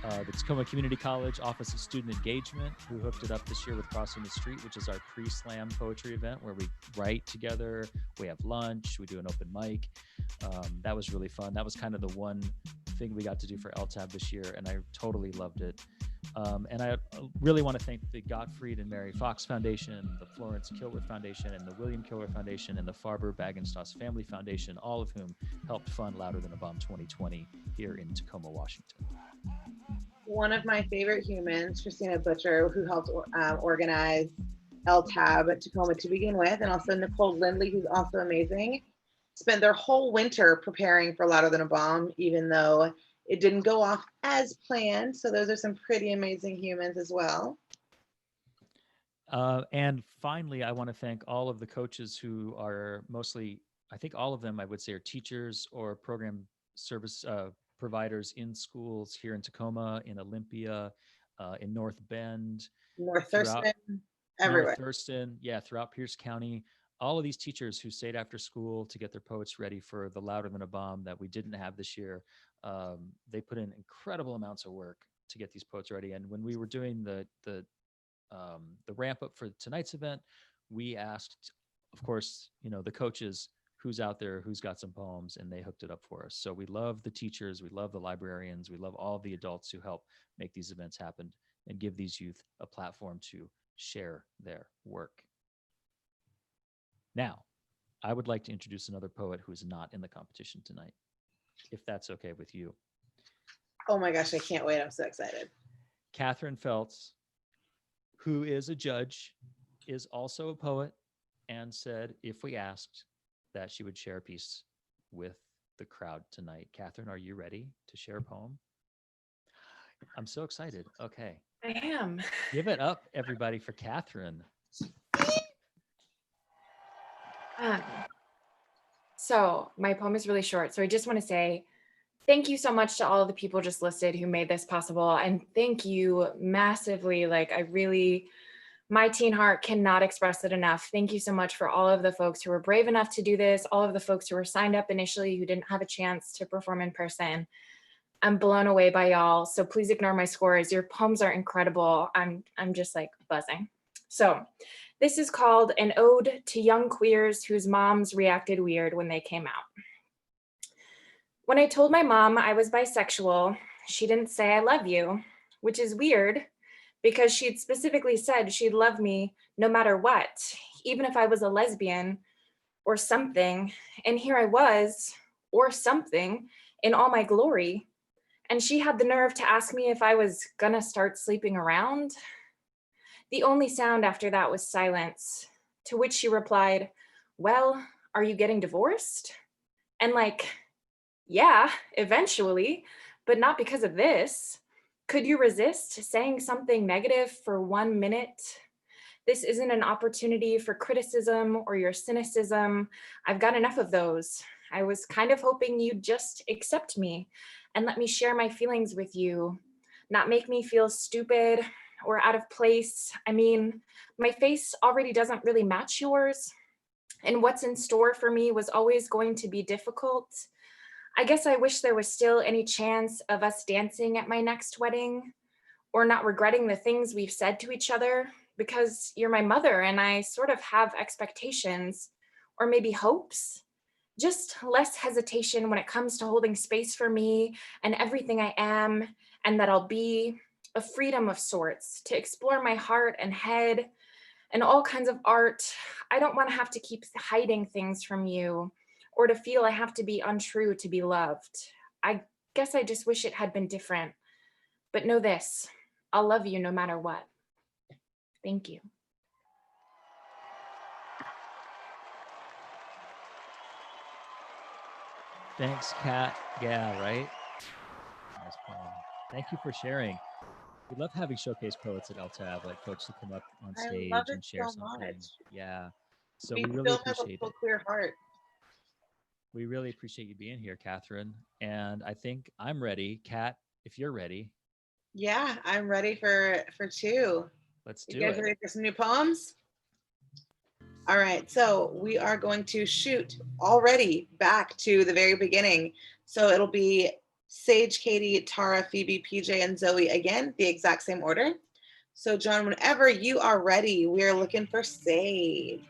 The Tacoma Community College Office of Student Engagement, who hooked it up this year with Crossing the Street, which is our pre-slam poetry event where we write together, we have lunch, we do an open mic. That was really fun. That was kind of the one thing we got to do for LTAB this year, and I totally loved it. And I really want to thank the Gottfried and Mary Fox Foundation, the Florence Kilworth Foundation, and the William Kilworth Foundation, and the Farber Bagenstoss Family Foundation, all of whom helped fund Louder Than a Bomb 2020 here in Tacoma, Washington. One of my favorite humans, Christina Butcher, who helped organize LTAB at Tacoma to begin with, and also Nicole Lindley, who's also amazing, spent their whole winter preparing for Louder Than a Bomb, even though It didn't go off as planned. So those are some pretty amazing humans as well. And finally, I want to thank all of the coaches who are mostly, I think all of them, I would say, are teachers or program service providers in schools here in Tacoma, in Olympia, in North Bend, North throughout Thurston, everywhere. North Thurston, yeah, throughout Pierce County. All of these teachers who stayed after school to get their poets ready for the Louder Than a Bomb that we didn't have this year, they put in incredible amounts of work to get these poets ready. And when we were doing the ramp up for tonight's event, we asked, of course, the coaches, who's out there, who's got some poems, and they hooked it up for us. So we love the teachers, we love the librarians, we love all the adults who help make these events happen and give these youth a platform to share their work. Now, I would like to introduce another poet who is not in the competition tonight, if that's okay with you. Oh my gosh, I can't wait. I'm so excited. Catherine Feltz, who is a judge, is also a poet, and said if we asked that she would share a piece with the crowd tonight. Catherine, are you ready to share a poem? I'm so excited. Okay. I am. Give it up, everybody, for Catherine. So my poem is really short. So I just want to say thank you so much to all of the people just listed who made this possible. And thank you massively. Like my teen heart cannot express it enough. Thank you so much for all of the folks who were brave enough to do this, all of the folks who were signed up initially who didn't have a chance to perform in person. I'm blown away by y'all. So please ignore my scores. Your poems are incredible. I'm just like buzzing. So this is called An Ode to Young Queers Whose Moms Reacted Weird When They Came Out. When I told my mom I was bisexual, she didn't say I love you, which is weird because she'd specifically said she'd love me no matter what, even if I was a lesbian or something. And here I was, or something, in all my glory. And she had the nerve to ask me if I was gonna start sleeping around. The only sound after that was silence, to which she replied, well, are you getting divorced? And yeah, eventually, but not because of this. Could you resist saying something negative for 1 minute? This isn't an opportunity for criticism or your cynicism. I've got enough of those. I was kind of hoping you'd just accept me and let me share my feelings with you, not make me feel stupid or out of place. I mean, my face already doesn't really match yours, and what's in store for me was always going to be difficult. I guess I wish there was still any chance of us dancing at my next wedding or not regretting the things we've said to each other, because you're my mother and I sort of have expectations or maybe hopes. Just less hesitation when it comes to holding space for me and everything I am and that I'll be. A freedom of sorts to explore my heart and head and all kinds of art. I don't want to have to keep hiding things from you or to feel I have to be untrue to be loved. I guess I just wish it had been different. But know this, I'll love you no matter what. Thank you. Thanks, Kat. Yeah, right? Nice poem. Thank you for sharing. We love having showcase poets at LTAB, like folks who come up on stage and share something. Much. Yeah. So we really still have a appreciate full it. queer heart. We really appreciate you being here, Catherine. And I think I'm ready. Kat, if you're ready. Yeah, I'm ready for two. Let's do you guys it. ready for some new poems? All right, so we are going to shoot already back to the very beginning. So it'll be Sage, Katie, Tara, Phoebe, PJ, and Zoe again, the exact same order. So John, whenever you are ready, we are looking for Sage.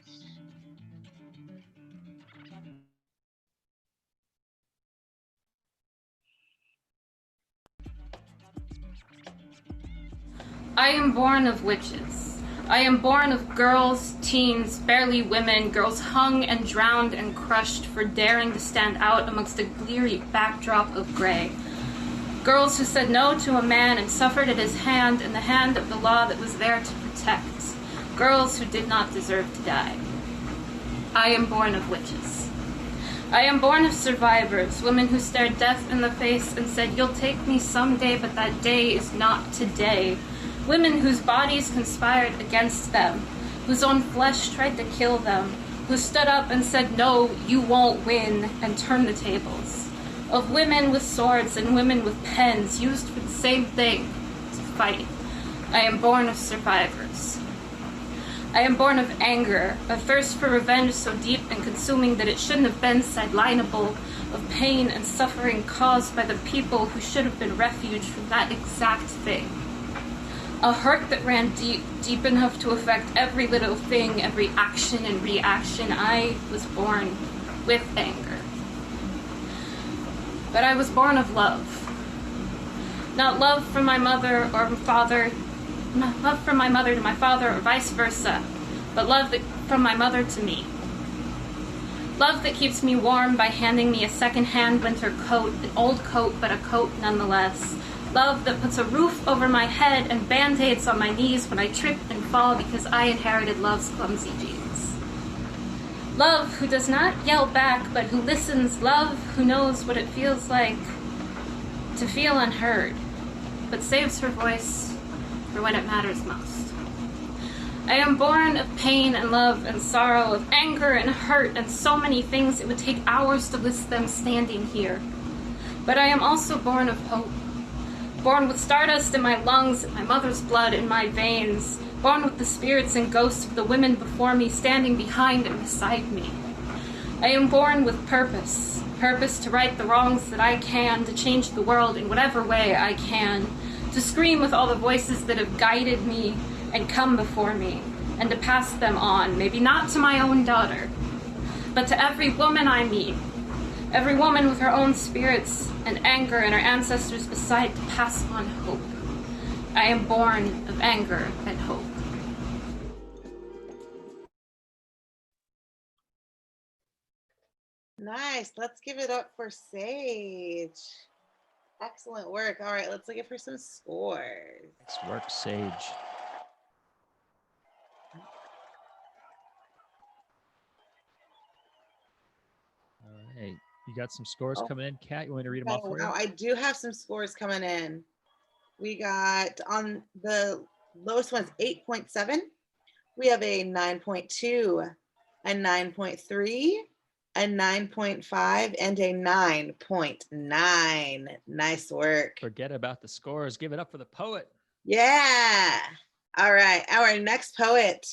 I am born of witches. I am born of girls, teens, barely women, girls hung and drowned and crushed for daring to stand out amongst a bleary backdrop of gray. Girls who said no to a man and suffered at his hand in the hand of the law that was there to protect. Girls who did not deserve to die. I am born of witches. I am born of survivors, women who stared death in the face and said, "You'll take me someday, but that day is not today." Women whose bodies conspired against them, whose own flesh tried to kill them, who stood up and said, "No, you won't win," and turned the tables. Of women with swords and women with pens used for the same thing, to fight. I am born of survivors. I am born of anger, a thirst for revenge so deep and consuming that it shouldn't have been sidelineable, of pain and suffering caused by the people who should have been refuge from that exact thing. A hurt that ran deep, deep enough to affect every little thing, every action and reaction. I was born with anger. But I was born of love. Not love from my mother or father, not love from my mother to my father or vice versa, but love from my mother to me. Love that keeps me warm by handing me a second-hand winter coat, an old coat, but a coat nonetheless. Love that puts a roof over my head and band-aids on my knees when I trip and fall because I inherited love's clumsy genes. Love who does not yell back, but who listens. Love who knows what it feels like to feel unheard, but saves her voice for when it matters most. I am born of pain and love and sorrow, of anger and hurt and so many things it would take hours to list them standing here. But I am also born of hope. Born with stardust in my lungs and my mother's blood in my veins. Born with the spirits and ghosts of the women before me standing behind and beside me. I am born with purpose. Purpose to right the wrongs that I can, to change the world in whatever way I can. To scream with all the voices that have guided me and come before me, and to pass them on, maybe not to my own daughter, but to every woman I meet, every woman with her own spirits and anger and her ancestors beside, to pass on hope. I am born of anger and hope. Nice. Let's give it up for Sage. Excellent work. All right, let's look at for some scores. Nice work, Sage. All right, you got some scores coming in. Kat, you want me to read them off for you? I do have some scores coming in. We got on the lowest one's 8.7. We have a 9.2, a 9.3, a 9.5, and a 9.9. Nice work. Forget about the scores. Give it up for the poet. Yeah. All right. Our next poet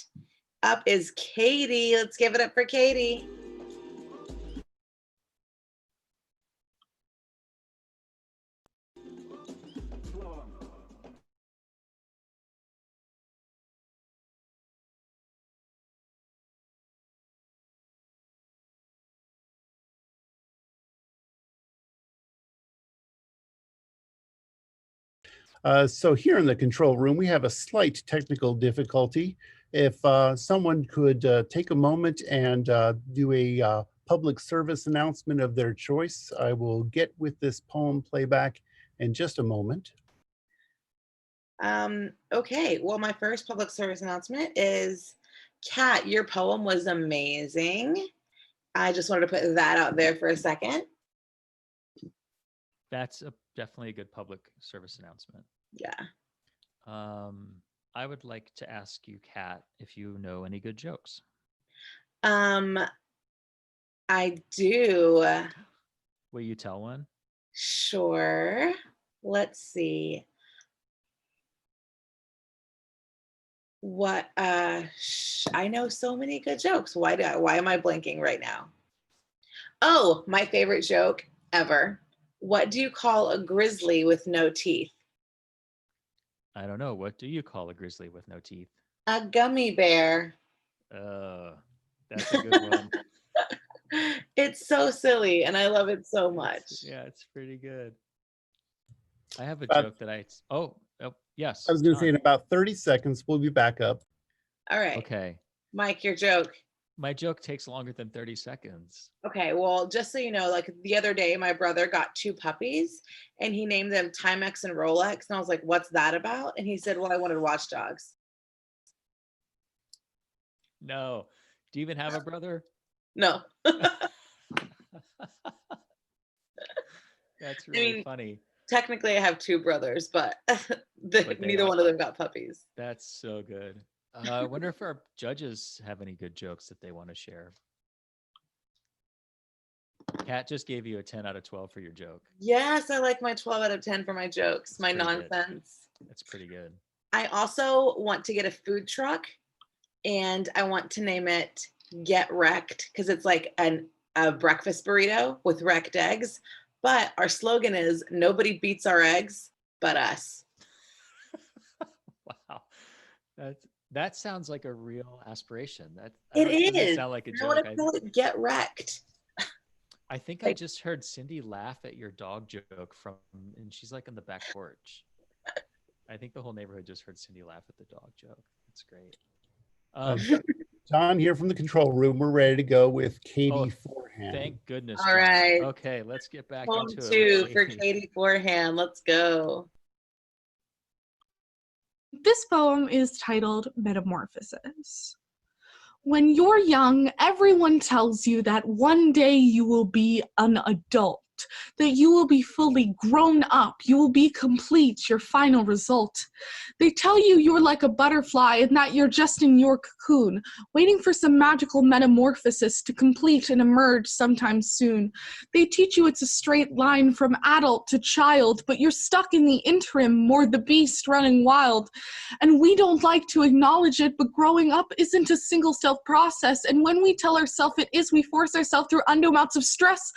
up is Katie. Let's give it up for Katie. So here in the control room, we have a slight technical difficulty. If someone could take a moment and do a public service announcement of their choice, I will get with this poem playback in just a moment. Okay, well, my first public service announcement is, Kat, your poem was amazing. I just wanted to put that out there for a second. That's definitely a good public service announcement. Yeah. I would like to ask you, Kat, if you know any good jokes. I do. Will you tell one? Sure. Let's see. What I know so many good jokes. Why am I blanking right now? Oh, my favorite joke ever. What do you call a grizzly with no teeth? I don't know. What do you call a grizzly with no teeth? A gummy bear. That's a good one. It's so silly and I love it so much. Yeah, it's pretty good. I have a joke that yes. I was going to say in about 30 seconds, we'll be back up. All right. Okay. Mike, your joke. My joke takes longer than 30 seconds. Okay, well, just so you know, like the other day, my brother got 2 puppies and he named them Timex and Rolex. And I was like, what's that about? And he said, well, I wanted watchdogs. No. Do you even have a brother? No. That's I really mean, funny. technically I have two brothers, but, But they neither all- one of them got puppies. That's so good. I wonder if our judges have any good jokes that they want to share. Kat just gave you a 10 out of 12 for your joke. Yes, I like my 12 out of 10 for my jokes, my pretty good. nonsense. That's pretty good. I also want to get a food truck, and I want to name it Get Wrecked, because it's like a breakfast burrito with wrecked eggs. But our slogan is nobody beats our eggs but us. Wow. That sounds like a real aspiration. That It doesn't is. sound like a I want joke. to call it Get Wrecked. I think I just heard Cindy laugh at your dog joke and she's like on the back porch. I think the whole neighborhood just heard Cindy laugh at the dog joke. That's great. John here from the control room. We're ready to go with Katie Forehand. Thank goodness. All John. right. Okay, let's get back Home into two it. for Katie Forehand. Let's go. This poem is titled Metamorphosis. When you're young, everyone tells you that one day you will be an adult, that you will be fully grown up, you will be complete, your final result. They tell you you're like a butterfly and that you're just in your cocoon, waiting for some magical metamorphosis to complete and emerge sometime soon. They teach you it's a straight line from adult to child, but you're stuck in the interim, more the beast running wild. And we don't like to acknowledge it, but growing up isn't a single-cell process, and when we tell ourselves it is, we force ourselves through undue amounts of stress.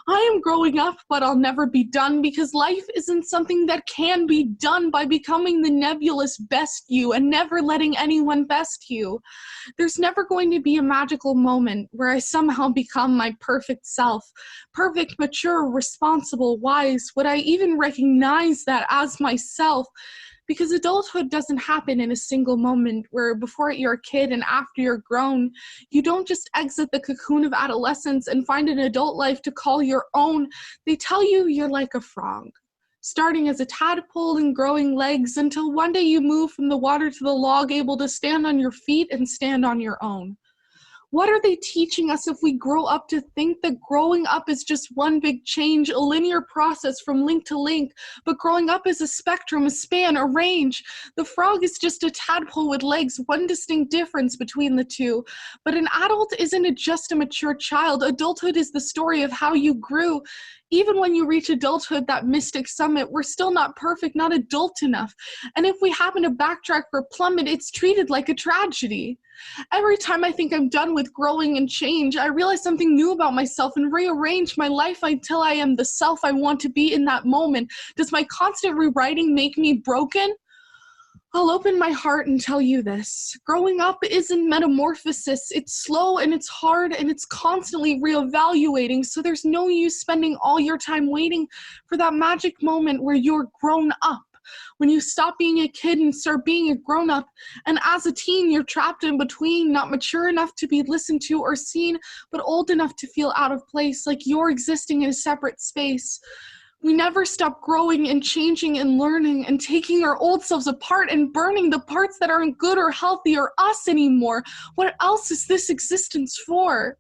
I am growing up, but I'll never be done, because life isn't something that can be done by becoming the nebulous best you and never letting anyone best you. There's never going to be a magical moment where I somehow become my perfect self, perfect, mature, responsible, wise. Would I even recognize that as myself? Because adulthood doesn't happen in a single moment where before you're a kid and after you're grown, you don't just exit the cocoon of adolescence and find an adult life to call your own. They tell you you're like a frog, starting as a tadpole and growing legs until one day you move from the water to the log, able to stand on your feet and stand on your own. What are they teaching us if we grow up to think that growing up is just one big change, a linear process from link to link, but growing up is a spectrum, a span, a range? The frog is just a tadpole with legs, one distinct difference between the two. But an adult isn't just a mature child. Adulthood is the story of how you grew. Even when you reach adulthood, that mystic summit, we're still not perfect, not adult enough. And if we happen to backtrack or plummet, it's treated like a tragedy. Every time I think I'm done with growing and change, I realize something new about myself and rearrange my life until I am the self I want to be in that moment. Does my constant rewriting make me broken? I'll open my heart and tell you this. Growing up isn't metamorphosis. It's slow and it's hard and it's constantly reevaluating, so there's no use spending all your time waiting for that magic moment where you're grown up. When you stop being a kid and start being a grown-up, and as a teen, you're trapped in between, not mature enough to be listened to or seen, but old enough to feel out of place, like you're existing in a separate space. We never stop growing and changing and learning and taking our old selves apart and burning the parts that aren't good or healthy or us anymore. What else is this existence for?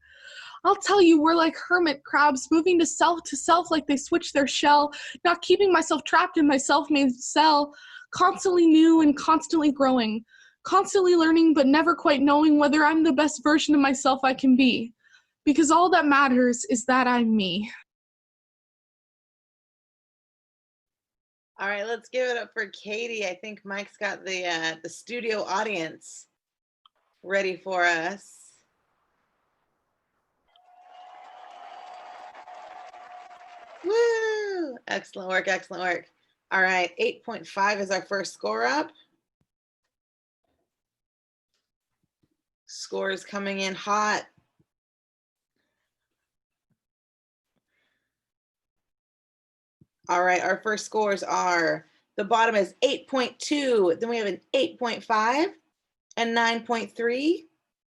I'll tell you, we're like hermit crabs, moving to self like they switch their shell, not keeping myself trapped in my self-made cell, constantly new and constantly growing, constantly learning but never quite knowing whether I'm the best version of myself I can be. Because all that matters is that I'm me. All right, let's give it up for Katie. I think Mike's got the studio audience ready for us. Woo! Excellent work, excellent work. All right, 8.5 is our first score up. Score is coming in hot. All right, our first scores are, the bottom is 8.2, then we have an 8.5, a 9.3,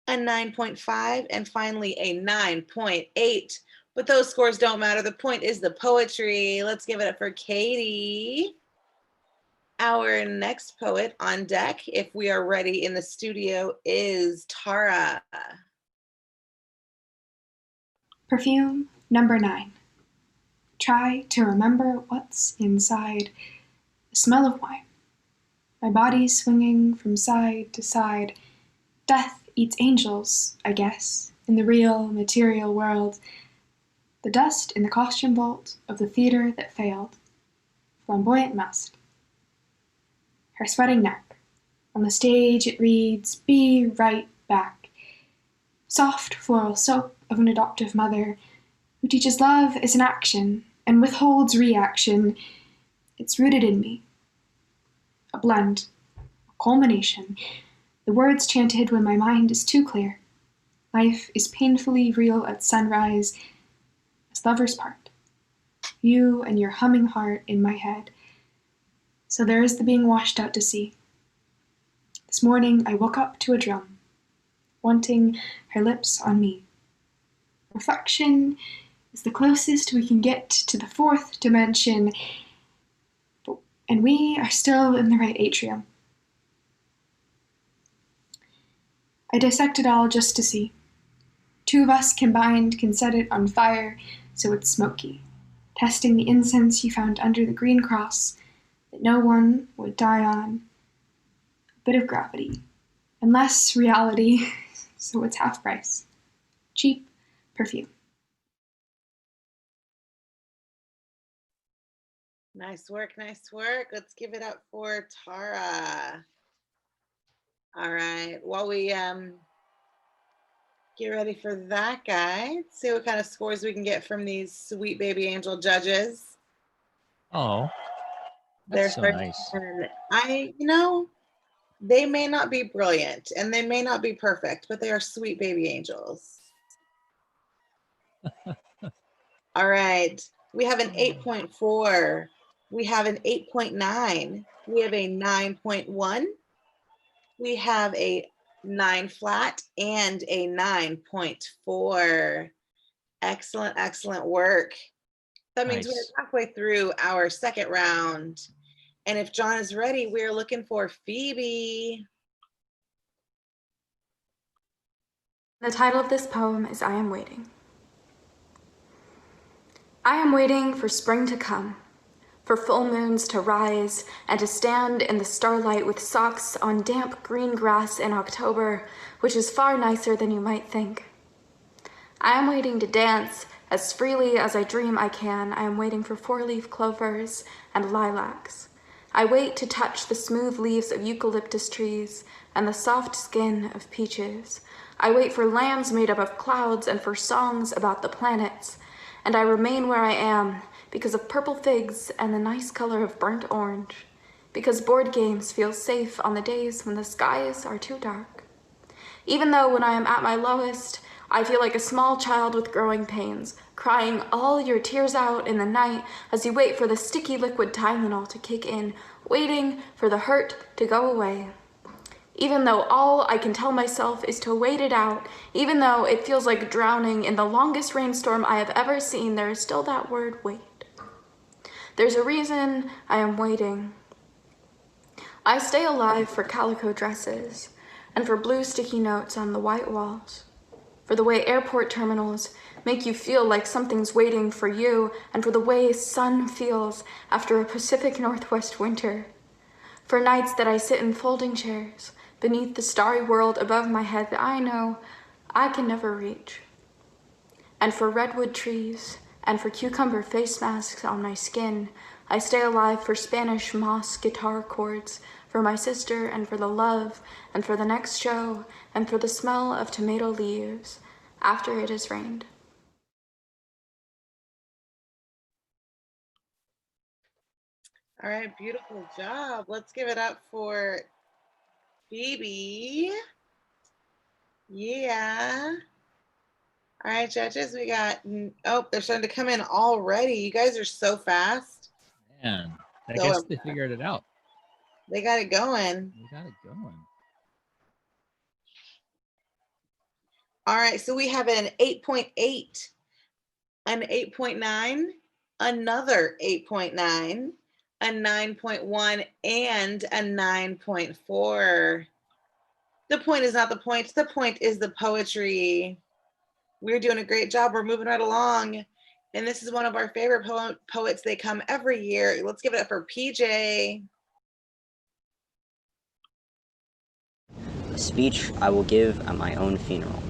a 9.5, and finally a 9.8. But those scores don't matter. The point is the poetry. Let's give it up for Katie. Our next poet on deck, if we are ready in the studio, is Tara. Perfume Number 9. Try to remember what's inside. The smell of wine. My body swinging from side to side. Death eats angels, I guess, in the real, material world. The dust in the costume vault of the theater that failed. Flamboyant mask. Her sweating neck. On the stage it reads, "Be right back." Soft floral soap of an adoptive mother who teaches love is an action and withholds reaction. It's rooted in me. A blend, a culmination. The words chanted when my mind is too clear. Life is painfully real at sunrise, as lovers part. You and your humming heart in my head. So there is the being washed out to sea. This morning I woke up to a drum, wanting her lips on me. Reflection is the closest we can get to the 4th dimension, and we are still in the right atrium. I dissect it all just to see. 2 of us combined can set it on fire so it's smoky, testing the incense you found under the green cross that no one would die on. A bit of gravity, and less reality, so it's half price. Cheap perfume. Nice work, nice work. Let's give it up for Tara. All right, while we get ready for that, guys, see what kind of scores we can get from these sweet baby angel judges. Oh, They're that's so nice. They may not be brilliant and they may not be perfect, but they are sweet baby angels. All right, we have an 8.4. We have an 8.9. We have a 9.1. We have a 9 flat and a 9.4. Excellent, excellent work. That means Nice. we're halfway through our second round. And if John is ready, we're looking for Phoebe. The title of this poem is I Am Waiting. I am waiting for spring to come, for full moons to rise, and to stand in the starlight with socks on damp green grass in October, which is far nicer than you might think. I am waiting to dance as freely as I dream I can. I am waiting for 4-leaf clovers and lilacs. I wait to touch the smooth leaves of eucalyptus trees and the soft skin of peaches. I wait for lands made up of clouds and for songs about the planets. And I remain where I am because of purple figs and the nice color of burnt orange. Because board games feel safe on the days when the skies are too dark. Even though when I am at my lowest, I feel like a small child with growing pains, crying all your tears out in the night as you wait for the sticky liquid Tylenol to kick in, waiting for the hurt to go away. Even though all I can tell myself is to wait it out, even though it feels like drowning in the longest rainstorm I have ever seen, there is still that word, wait. There's a reason I am waiting. I stay alive for calico dresses and for blue sticky notes on the white walls, for the way airport terminals make you feel like something's waiting for you, and for the way sun feels after a Pacific Northwest winter, for nights that I sit in folding chairs beneath the starry world above my head that I know I can never reach, and for redwood trees and for cucumber face masks on my skin. I stay alive for Spanish moss guitar chords, for my sister and for the love and for the next show and for the smell of tomato leaves after it has rained. All right, beautiful job. Let's give it up for Phoebe. Yeah. All right, judges, we got, oh, they're starting to come in already. You guys are so fast. Man, I guess they figured it out. They got it going. They got it going. All right, so we have an 8.8, an 8.9, another 8.9, a 9.1, and a 9.4. The point is not the point. The point is the poetry. We're doing a great job. We're moving right along. And this is one of our favorite poets. They come every year. Let's give it up for PJ. A speech I will give at my own funeral.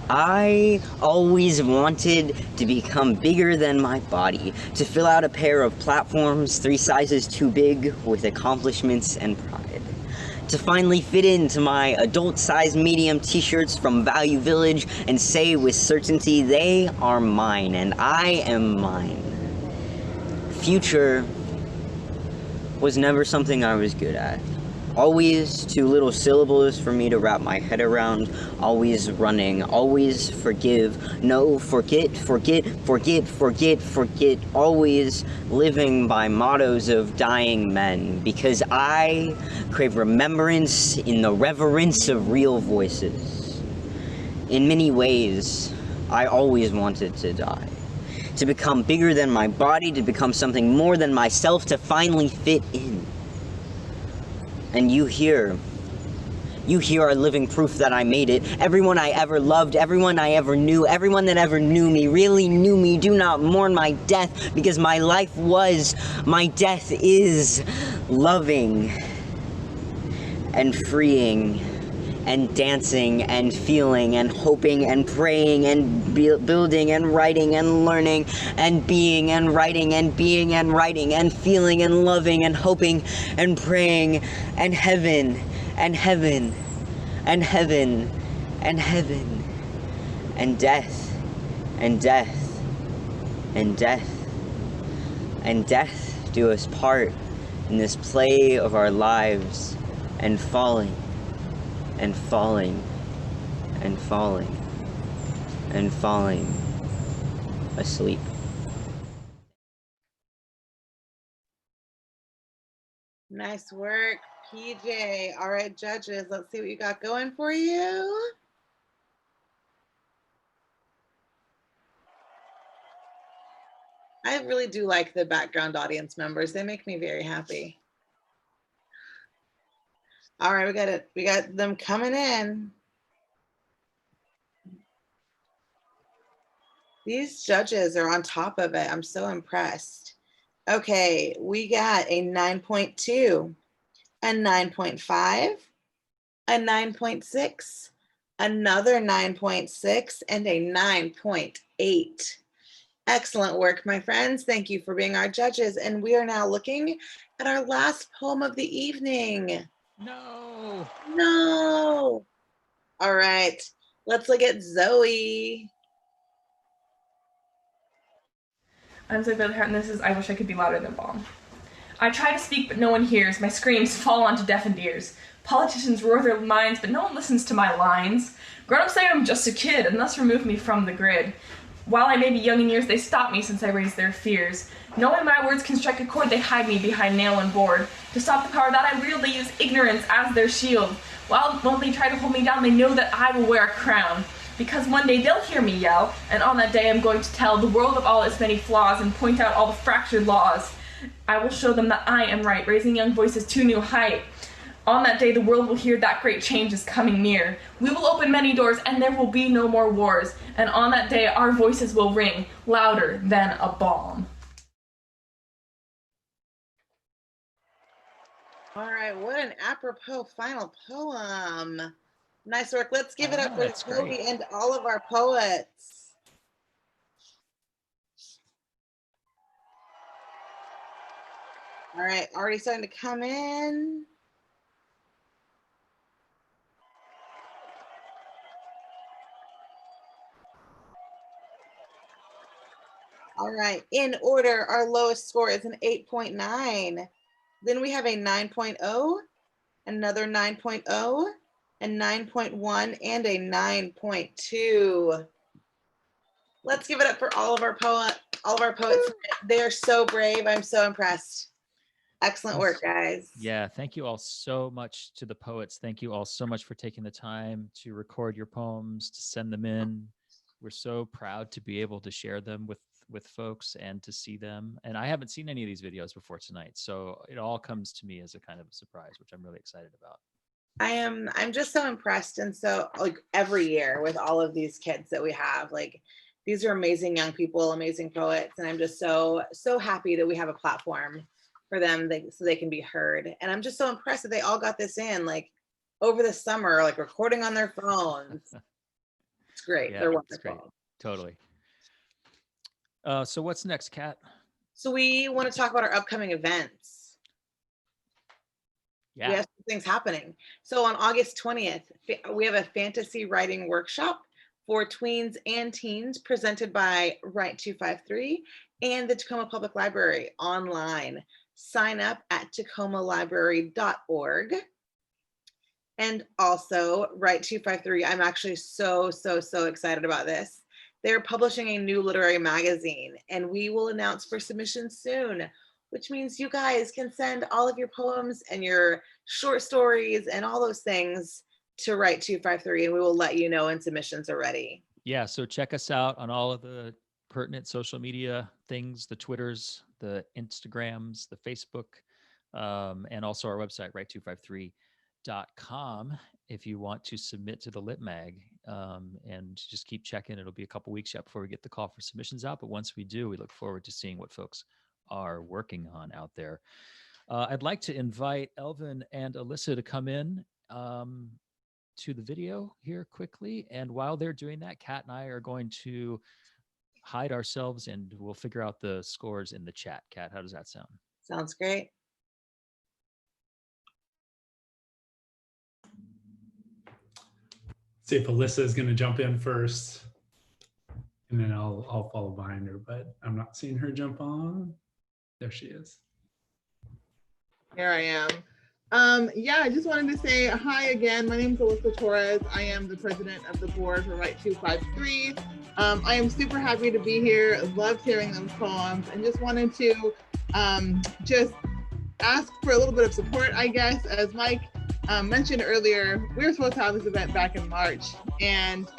I always wanted to become bigger than my body, to fill out a pair of platforms 3 sizes too big with accomplishments and pride. To finally fit into my adult-sized medium t-shirts from Value Village and say with certainty they are mine and I am mine. Future was never something I was good at. Always too little syllables for me to wrap my head around, always running, always forgive, no, forget, forget, forget, forget, forget, always living by mottos of dying men, because I crave remembrance in the reverence of real voices. In many ways, I always wanted to die. To become bigger than my body, to become something more than myself, to finally fit in. And you here are living proof that I made it. Everyone I ever loved, everyone I ever knew, everyone that ever knew me, really knew me, do not mourn my death, because my life was, my death is loving and freeing and dancing and feeling and hoping and praying and building and writing and learning and being and writing and being and writing and feeling and loving and hoping and praying and heaven and heaven and heaven and heaven and death and death and death and death do us part in this play of our lives and falling and falling and falling and falling asleep. Nice work, PJ. All right, judges, let's see what you got going for you. I really do like the background audience members. They make me very happy. All right, we got them coming in. These judges are on top of it. I'm so impressed. Okay, we got a 9.2, a 9.5, a 9.6, another 9.6, and a 9.8. Excellent work, my friends. Thank you for being our judges. And we are now looking at our last poem of the evening. No. All right, let's look at Zoe. I'm Zoe Bailey-Hart, and this is I Wish I Could Be Louder Than Bomb. I try to speak, but no one hears. My screams fall onto deafened ears. Politicians roar their minds, but no one listens to my lines. Grown-ups say I'm just a kid, and thus remove me from the grid. While I may be young in years, they stop me since I raise their fears. Knowing my words can strike a chord, they hide me behind nail and board. To stop the power that I wield, they use ignorance as their shield. While they try to hold me down, they know that I will wear a crown. Because one day they'll hear me yell, and on that day I'm going to tell the world of all its many flaws and point out all the fractured laws. I will show them that I am right, raising young voices to new height. On that day, the world will hear that great change is coming near. We will open many doors, and there will be no more wars. And on that day, our voices will ring louder than a bomb. All right, what an apropos final poem. Nice work. Let's give it up for Toby and all of our poets. All right, already starting to come in. All right, in order, our lowest score is an 8.9. Then we have a 9.0, another 9.0, a 9.1, and a 9.2. Let's give it up for all of our poets. They are so brave. I'm so impressed. Excellent work, guys. Yeah, thank you all so much to the poets. Thank you all so much for taking the time to record your poems, to send them in. We're so proud to be able to share them with folks and to see them. And I haven't seen any of these videos before tonight, so it all comes to me as a kind of a surprise, which I'm really excited about. I'm just so impressed, and so like every year with all of these kids that we have, like these are amazing young people, amazing poets, and I'm just so happy that we have a platform for them so they can be heard. And I'm just so impressed that they all got this in like over the summer, like recording on their phones. It's great. Yeah, They're it's great. wonderful. Totally. So what's next, Kat? So we want to talk about our upcoming events. Yeah. We have some things happening. So on August 20th, we have a fantasy writing workshop for tweens and teens presented by Write 253 and the Tacoma Public Library online. Sign up at tacomalibrary.org. And also Write 253, I'm actually so excited about this. They're publishing a new literary magazine, and we will announce for submission soon, which means you guys can send all of your poems and your short stories and all those things to Write 253, and we will let you know when submissions are ready. Yeah, so check us out on all of the pertinent social media things, the Twitters, the Instagrams, the Facebook, and also our website, write253.com, if you want to submit to the Lit Mag. And just keep checking. It'll be a couple weeks yet before we get the call for submissions out. But once we do, we look forward to seeing what folks are working on out there. I'd like to invite Elvin and Alyssa to come in to the video here quickly. And while they're doing that, Kat and I are going to hide ourselves and we'll figure out the scores in the chat. Kat, how does that sound? Sounds great. See if Alyssa is going to jump in first, and then I'll follow behind her, but I'm not seeing her jump on. There she is. Here I am. Yeah, I just wanted to say hi again. My name is Alyssa Torres. I am the president of the board for Write 253. I am super happy to be here. Loved hearing those poems, and just wanted to just ask for a little bit of support, I guess. As Mike mentioned earlier, we were supposed to have this event back in March, and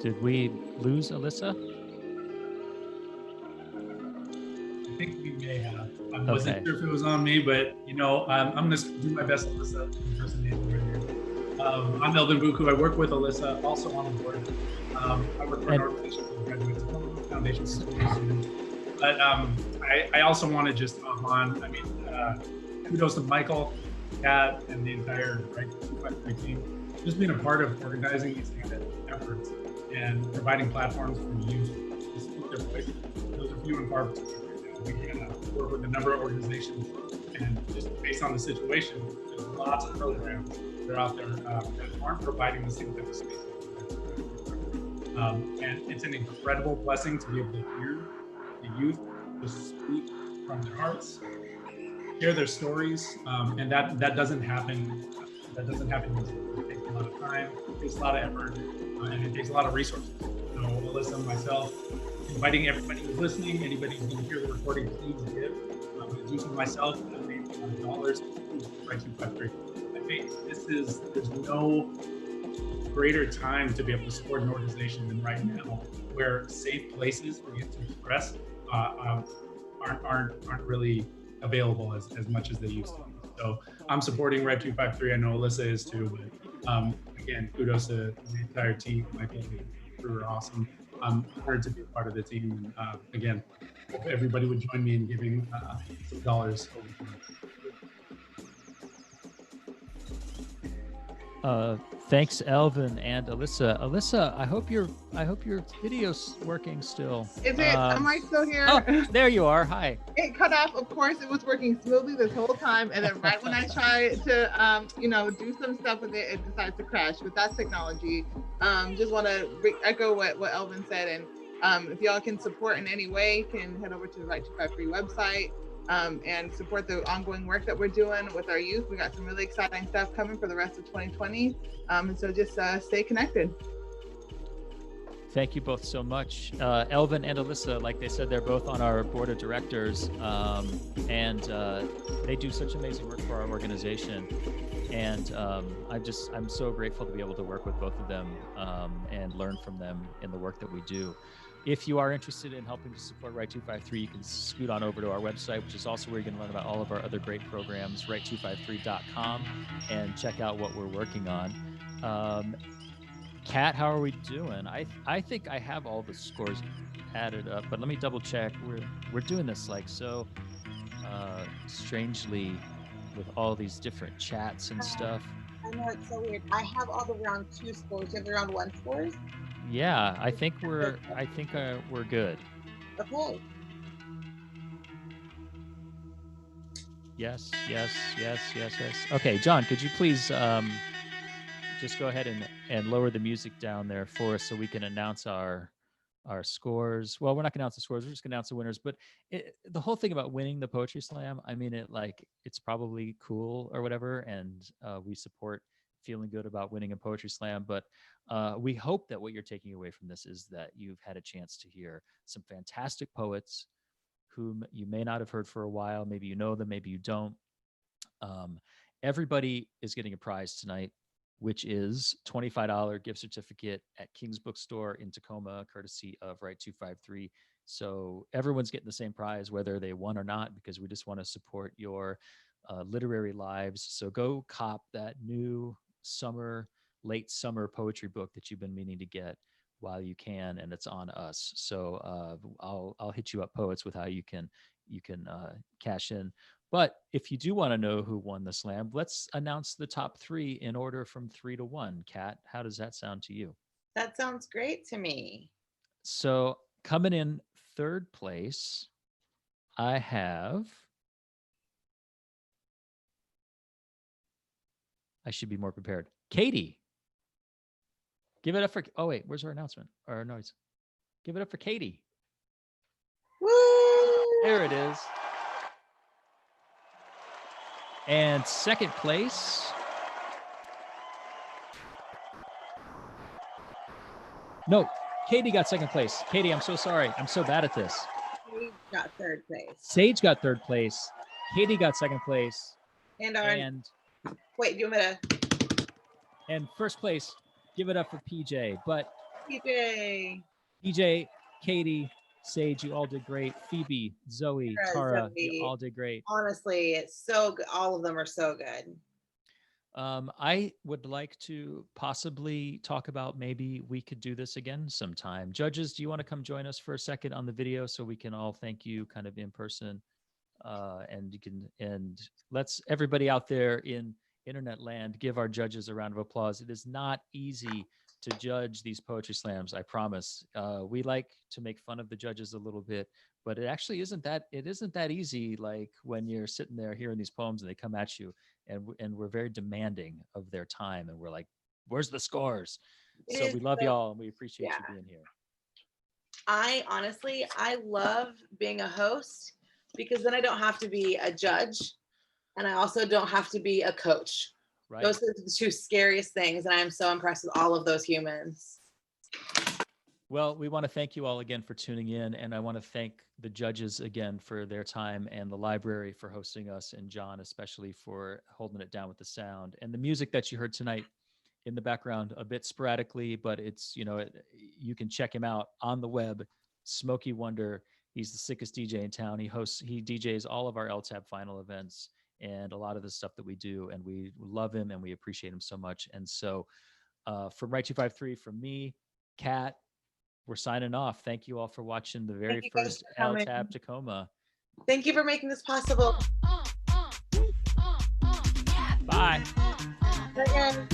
Did we lose Alyssa? I think we may have. I wasn't sure if it was on me, but you know, I'm going to do my best, Alyssa, impersonating her here. I'm Elvin Buku. I work with Alyssa, also on the board. I work for an organization called Graduate Foundation. But I also want to just hop on. I mean, kudos to Michael, Kat, and the entire Write 253 team. Just being a part of organizing these efforts and providing platforms for youth to speak their voice. Those are few and far between. We work with a number of organizations, and just based on the situation, there's lots of programs that are out there that aren't providing the same type of space. And it's an incredible blessing to be able to hear the youth just speak from their hearts, share their stories, and that doesn't happen. That doesn't happen easily. It takes a lot of time, it takes a lot of effort, and it takes a lot of resources. So Alyssa and myself, inviting everybody who's listening, anybody who's going to hear the recording, please give. Using myself, I made $100 to Write 253. I think there's no greater time to be able to support an organization than right now, where safe places for you to express aren't really available as much as they used to. So I'm supporting Write 253. I know Alyssa is too, but again, kudos to the entire team. Michael and the crew are awesome. I'm honored to be a part of the team. And again, hope everybody would join me in giving some dollars. Thanks, Elvin and Alyssa. Alyssa, I hope your video's working still. Is it? Am I still here? Oh, there you are. Hi. It cut off. Of course, it was working smoothly this whole time, and then right when I try to, do some stuff with it, it decides to crash. But that's technology. Just want to echo what Elvin said, and if y'all can support in any way, can head over to the Write 253 website. And support the ongoing work that we're doing with our youth. We got some really exciting stuff coming for the rest of 2020. And so just stay connected. Thank you both so much. Elvin and Alyssa, like they said, they're both on our board of directors, and they do such amazing work for our organization. And I'm so grateful to be able to work with both of them and learn from them in the work that we do. If you are interested in helping to support Right 253, you can scoot on over to our website, which is also where you can learn about all of our other great programs, right253.com, and check out what we're working on. Kat, how are we doing? I think I have all the scores added up, but let me double check. We're doing this like so strangely with all these different chats and stuff. I know, it's so weird. I have all the round 2 scores. You have the round 1 scores? Yeah, I think we're good. Okay. Yes. Okay, John, could you please just go ahead and lower the music down there for us so we can announce our scores. Well, we're not going to announce the scores. We're just going to announce the winners. But the whole thing about winning the Poetry Slam, I mean, it's probably cool or whatever, and we support feeling good about winning a Poetry Slam. But we hope that what you're taking away from this is that you've had a chance to hear some fantastic poets whom you may not have heard for a while. Maybe you know them, maybe you don't. Everybody is getting a prize tonight, which is $25 gift certificate at King's Bookstore in Tacoma, courtesy of Right 253. So everyone's getting the same prize, whether they won or not, because we just want to support your literary lives. So go cop that new late summer poetry book that you've been meaning to get while you can, and it's on us. So I'll hit you up, poets, with how you can cash in. But if you do want to know who won the slam, let's announce the top 3 in order from 3 to 1. Kat, how does that sound to you? That sounds great to me. So coming in 3rd place, I should be more prepared. Katie. Give it up for, oh wait, where's our announcement? Or our noise? Give it up for Katie. Woo! There it is. And 2nd place. No, Katie got 2nd place. Katie, I'm so sorry. I'm so bad at this. Sage got 3rd place. Sage got 3rd place. Katie got 2nd place. And wait, do you want me to? And 1st place, give it up for PJ. But PJ, Katie, Sage, you all did great. Phoebe, Zoe, Tara, you all did great. Honestly, it's so good. All of them are so good. I would like to possibly talk about maybe we could do this again sometime. Judges, do you want to come join us for a second on the video so we can all thank you kind of in person? And let's everybody out there in internet land give our judges a round of applause. It is not easy to judge these poetry slams, I promise. We like to make fun of the judges a little bit, but it actually isn't that easy, like when you're sitting there hearing these poems and they come at you, and we're very demanding of their time, and we're like, where's the scores? So we love y'all, and we appreciate you being here. I love being a host, because then I don't have to be a judge, and I also don't have to be a coach. Right. Those are the 2 scariest things, and I'm so impressed with all of those humans. Well, we want to thank you all again for tuning in, and I want to thank the judges again for their time, and the library for hosting us, and John especially for holding it down with the sound. And the music that you heard tonight in the background a bit sporadically, but it's, you can check him out on the web, Smokey Wonder. He's the sickest DJ in town. He DJs all of our LTAB final events and a lot of the stuff that we do, and we love him and we appreciate him so much. And so from Right 253, from me, Kat, we're signing off. Thank you all for watching the very first LTAB Tacoma. Thank you for making this possible. Bye. Bye, guys.